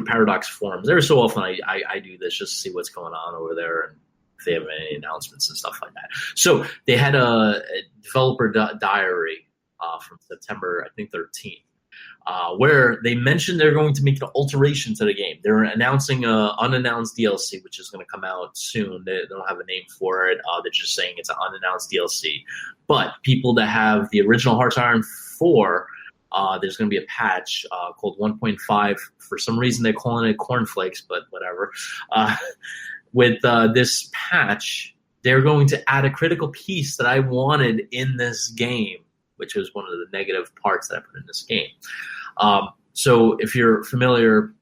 Paradox forums. Every so often I do this just to see what's going on over there and if they have any announcements and stuff like that. So they had a developer diary from September, I think 13th, where they mentioned they're going to make an alteration to the game. They're announcing an unannounced DLC, which is going to come out soon. They don't have a name for it. They're just saying it's an unannounced DLC. But people that have the original Hearts Iron 4, there's going to be a patch called 1.5. For some reason, they're calling it cornflakes, but whatever. With this patch, they're going to add a critical piece that I wanted in this game, which was one of the negative parts that I put in this game. So if you're familiar,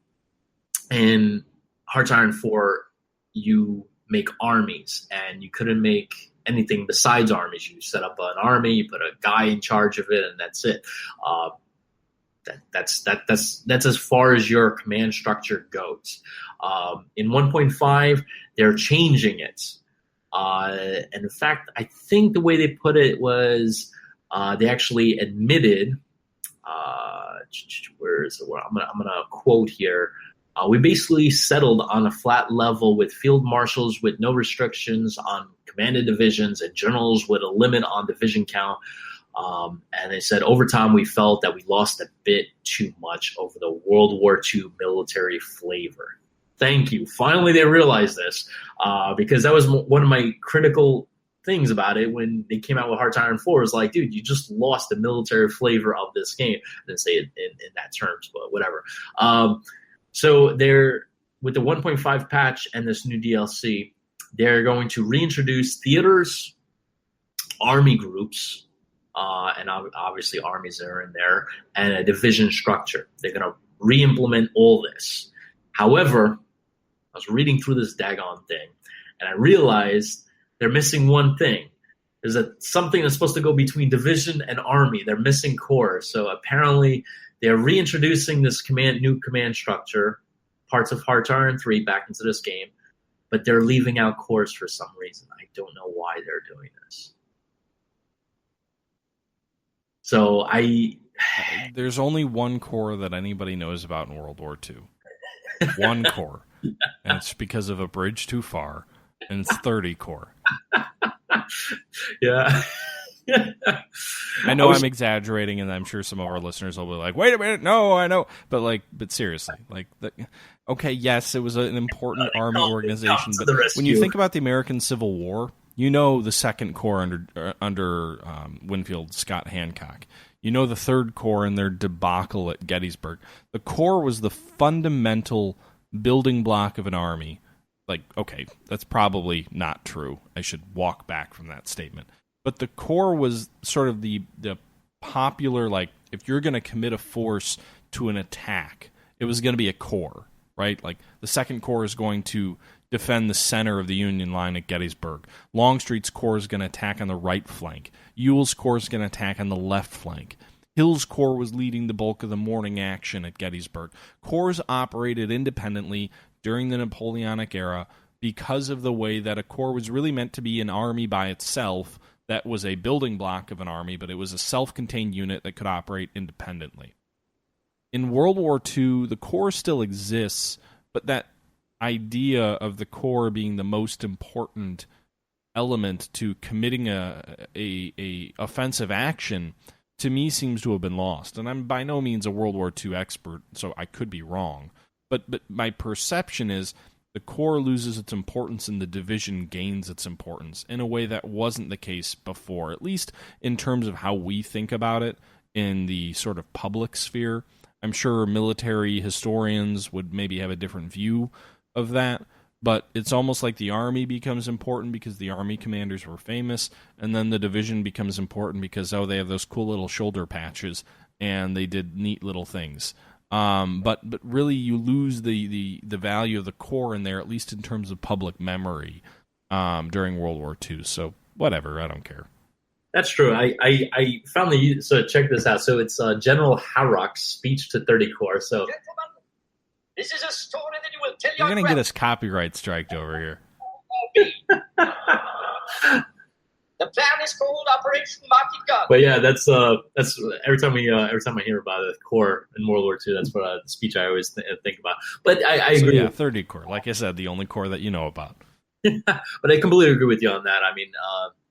in Hearts Iron 4, you make armies, and you couldn't make anything besides armies. You set up an army, you put a guy in charge of it, and that's it. That's as far as your command structure goes. In 1.5, they're changing it. And in fact, I think the way they put it was they actually admitted. Where is it? I'm gonna quote here. We basically settled on a flat level with field marshals with no restrictions on commanded divisions and generals with a limit on division count. And they said over time we felt that we lost a bit too much over the World War II military flavor. Thank you. Finally, they realized this because that was one of my critical things about it when they came out with Hearts Iron 4. Is like, dude, you just lost the military flavor of this game. I didn't say it in that terms, but whatever. So they're with the 1.5 patch and this new DLC, they're going to reintroduce theaters, army groups, and obviously armies are in there, and a division structure. They're going to re-implement all this. However, I was reading through this daggone thing, and I realized they're missing one thing. There's something that's supposed to go between division and army. They're missing core. So apparently they're reintroducing this new command structure, parts of Hearts Iron 3 back into this game, but they're leaving out cores for some reason. I don't know why they're doing this. So there's only one core that anybody knows about in World War II. One core. And it's because of A Bridge Too Far. And it's 30 core. Yeah. I know I'm exaggerating, and I'm sure some of our listeners will be like, wait a minute, no, I know. But seriously, okay, yes, it was an important army organization, but when you think about the American Civil War, you know the Second Corps under Winfield Scott Hancock. You know the Third Corps and their debacle at Gettysburg. The Corps was the fundamental building block of an army. Okay, that's probably not true. I should walk back from that statement. But the Corps was sort of the popular, if you're going to commit a force to an attack, it was going to be a corps, right? The Second Corps is going to defend the center of the Union line at Gettysburg. Longstreet's Corps is going to attack on the right flank. Ewell's Corps is going to attack on the left flank. Hill's Corps was leading the bulk of the morning action at Gettysburg. Corps operated independently during the Napoleonic era because of the way that a corps was really meant to be an army by itself that was a building block of an army, but it was a self-contained unit that could operate independently. In World War II, the corps still exists, but that idea of the corps being the most important element to committing a offensive action, to me, seems to have been lost. And I'm by no means a World War II expert, so I could be wrong. But my perception is the Corps loses its importance and the division gains its importance in a way that wasn't the case before, at least in terms of how we think about it in the sort of public sphere. I'm sure military historians would maybe have a different view of that, but it's almost like the Army becomes important because the Army commanders were famous, and then the division becomes important because, they have those cool little shoulder patches, and they did neat little things. But really, you lose the value of the Corps in there, at least in terms of public memory, during World War II. So whatever, I don't care. That's true. I found so check this out. So it's General Harrock's speech to 30 Corps. So, gentlemen, this is a story that you will tell You're your going to get us copyright striked over here. The plan is called Operation Market Gun. But yeah, that's every time I hear about the Corps in World War II, that's what the speech I always think about. But I agree. Yeah, 30 Corps. Like I said, the only Corps that you know about. But I completely agree with you on that. I mean,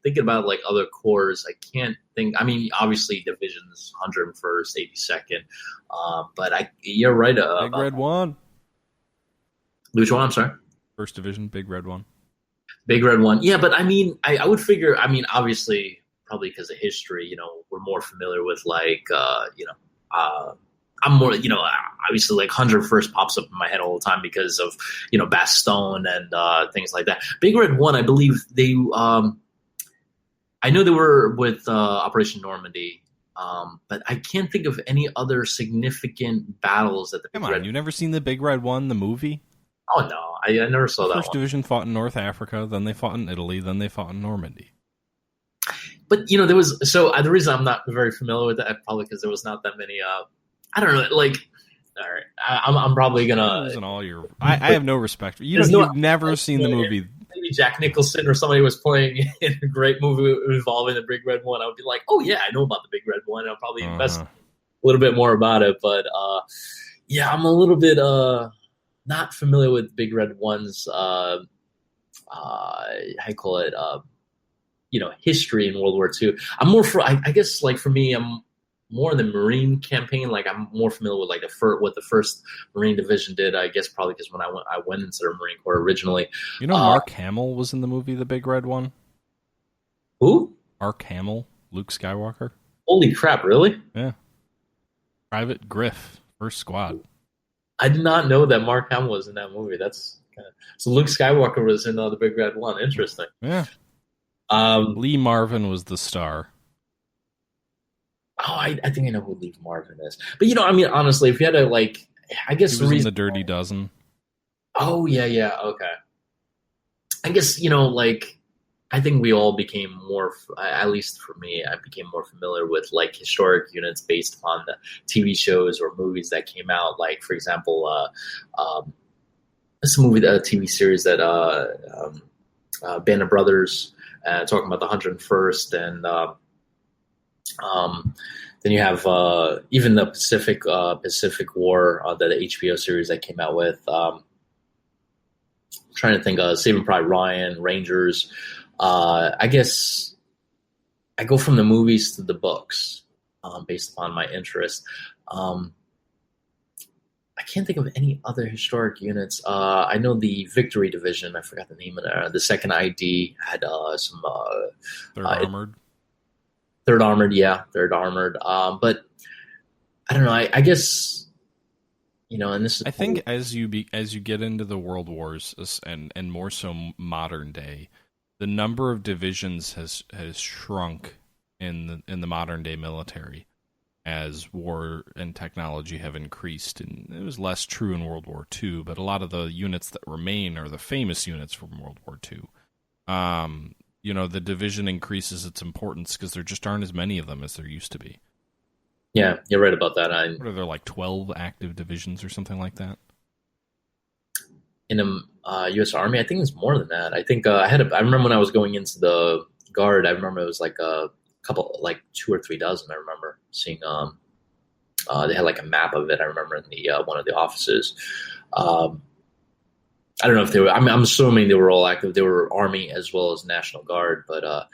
thinking about like other corps, I can't think. I mean, obviously divisions, 101st, 82nd. But you're right. Big Red One. Which one? I'm sorry. 1st Division, Big Red One. Big Red One. Yeah, but I mean, I would figure. I mean, obviously, probably because of history, we're more familiar with like, I'm more, obviously like 101st pops up in my head all the time because of, Bastogne and things like that. Big Red One, I believe they, I know they were with Operation Normandy, but I can't think of any other significant battles that the Big Come on, Red. you've never seen the Big Red One, the movie? Oh no, I never saw that. 1st Division fought in North Africa, then they fought in Italy, then they fought in Normandy. But there was the reason I'm not very familiar with that probably because there was not that many. I don't know, like. All right, I'm probably gonna. I have no respect for you. You've never seen the movie. Maybe Jack Nicholson or somebody was playing in a great movie involving the Big Red One. I would be like, oh yeah, I know about the Big Red One. I'll probably invest a little bit more about it. But yeah, I'm a little bit not familiar with Big Red One's I call it history in World War II. I'm more for I guess like for me I'm more in the Marine campaign. Like I'm more familiar with like what the 1st Marine Division did. I guess probably because when I went into the Marine Corps originally. Mark Hamill was in the movie The Big Red One. Who? Mark Hamill, Luke Skywalker. Holy crap! Really? Yeah. Private Griff, 1st Squad. I did not know that Mark Hamill was in that movie. That's so Luke Skywalker was in the Big Red One. Interesting. Yeah. Lee Marvin was the star. Oh, I think I know who Lee Marvin is. But I mean, honestly, if you had to like, I guess he was in The Dirty Dozen. Oh yeah, okay. I guess like, I think we all became more, at least for me, I became more familiar with like historic units based upon the TV shows or movies that came out. Like, for example, this movie, the TV series that Band of Brothers, talking about the 101st, and then you have even the Pacific War, the HBO series that came out with. I'm trying to think of Saving Private Ryan, Rangers. I guess I go from the movies to the books based upon my interest. I can't think of any other historic units. I know the Victory Division. I forgot the name of it. The 2nd ID had some... Third Armored. Third Armored, yeah. Third Armored. But I don't know. I guess... and this is... I think as you get into the World Wars, and more so modern day, the number of divisions has shrunk in the modern day military as war and technology have increased. And it was less true in World War II, but a lot of the units that remain are the famous units from World War II. The division increases its importance because there just aren't as many of them as there used to be. Yeah, you're right about that. What are there, like 12 active divisions or something like that? In the U.S. Army, I think it's more than that. I think I remember when I was going into the Guard, I remember it was like a couple, like 2 or 3 dozen. I remember seeing they had like a map of it. I remember in the one of the offices. I don't know if they were. I'm assuming they were all active. They were Army as well as National Guard. But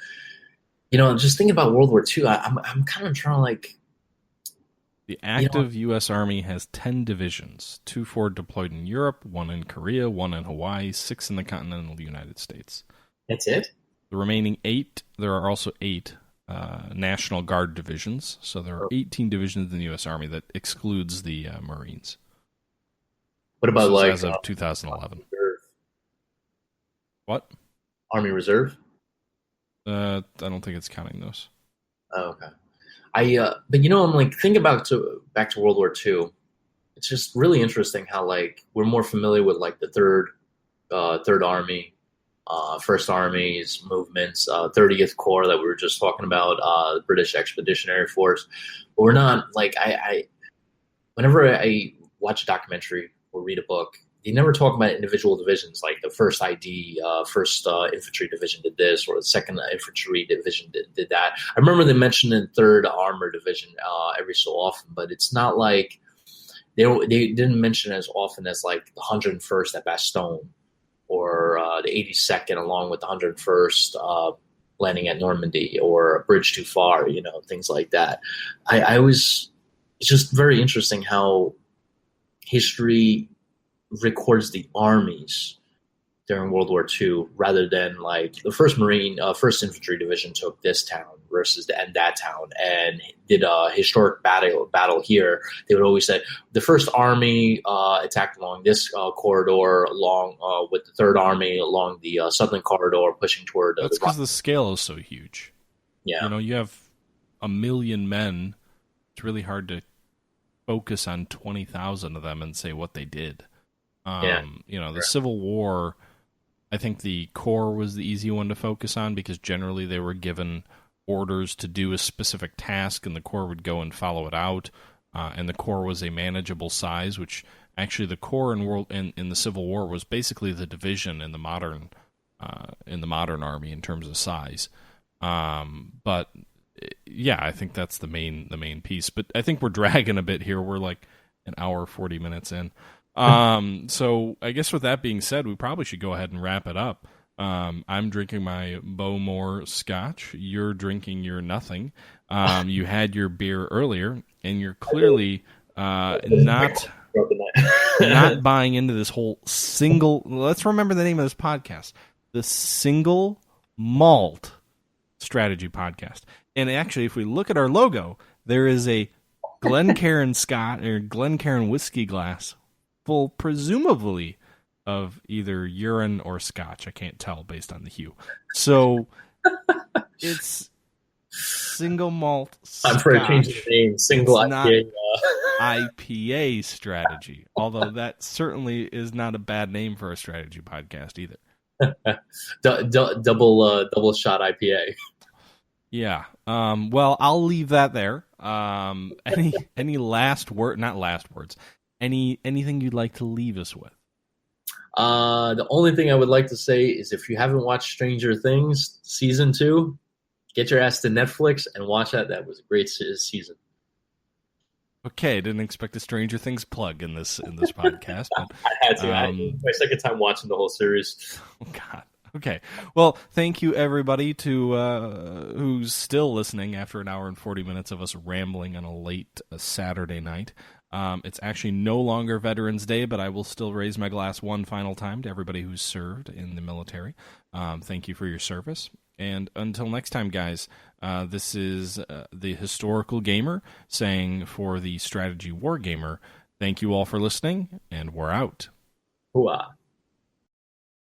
just thinking about World War II, I'm kind of trying to like. The active U.S. Army has 10 divisions, 2 forward deployed in Europe, 1 in Korea, 1 in Hawaii, 6 in the continental United States. That's it? The remaining 8, there are also 8 National Guard divisions. So there are 18 divisions in the U.S. Army. That excludes the Marines. What about as of 2011? What? Army Reserve? I don't think it's counting those. Oh, okay. But I'm like thinking back to World War II. It's just really interesting how like we're more familiar with like the Third Army, First Army's movements, 30th Corps that we were just talking about, the British Expeditionary Force. But we're not like whenever I watch a documentary or read a book, they never talk about individual divisions, like the first first infantry division did this, or the second infantry division did that. I remember they mentioned the third armor division every so often, but it's not like they didn't mention it as often as like the 101st at Bastogne, or the 82nd along with the 101st landing at Normandy, or a bridge too far, things like that. It's just very interesting how history records the armies during World War II rather than like the first Infantry Division took this town versus that town and did a historic battle here. They would always say the First Army attacked along this corridor along with the Third Army along the southern corridor pushing toward That's because the scale is so huge. Yeah. You have 1 million men. It's really hard to focus on 20,000 of them and say what they did. The Civil War, I think the Corps was the easy one to focus on because generally they were given orders to do a specific task and the Corps would go and follow it out. And the Corps was a manageable size, which actually the Corps in the Civil War was basically the division in the modern army in terms of size. But yeah, I think that's the main piece. But I think we're dragging a bit here. We're like an hour 40 minutes in. So I guess with that being said, we probably should go ahead and wrap it up. I'm drinking my Bowmore Scotch. You're drinking your nothing. You had your beer earlier, and you're clearly not buying into this whole single. Let's remember the name of this podcast: the Single Malt Strategy Podcast. And actually, if we look at our logo, there is a Glencairn Scotch or Glencairn whiskey glass full, presumably, of either urine or scotch. I can't tell based on the hue. So it's single malt scotch. I'm for a change of name. Single IPA. IPA strategy. Although that certainly is not a bad name for a strategy podcast either. Double shot IPA. Yeah. Well, I'll leave that there. Any last word? Not last words. Anything you'd like to leave us with? The only thing I would like to say is if you haven't watched Stranger Things season 2, get your ass to Netflix and watch that. That was a great season. Okay, didn't expect a Stranger Things plug in this podcast. But, I had to. My second time watching the whole series. Oh God. Okay. Well, thank you everybody to who's still listening after an hour and 40 minutes of us rambling on a late Saturday night. It's actually no longer Veterans Day, but I will still raise my glass one final time to everybody who's served in the military. Thank you for your service. And until next time, guys, this is the Historical Gamer saying for the Strategy Wargamer, thank you all for listening, and we're out. Hooah.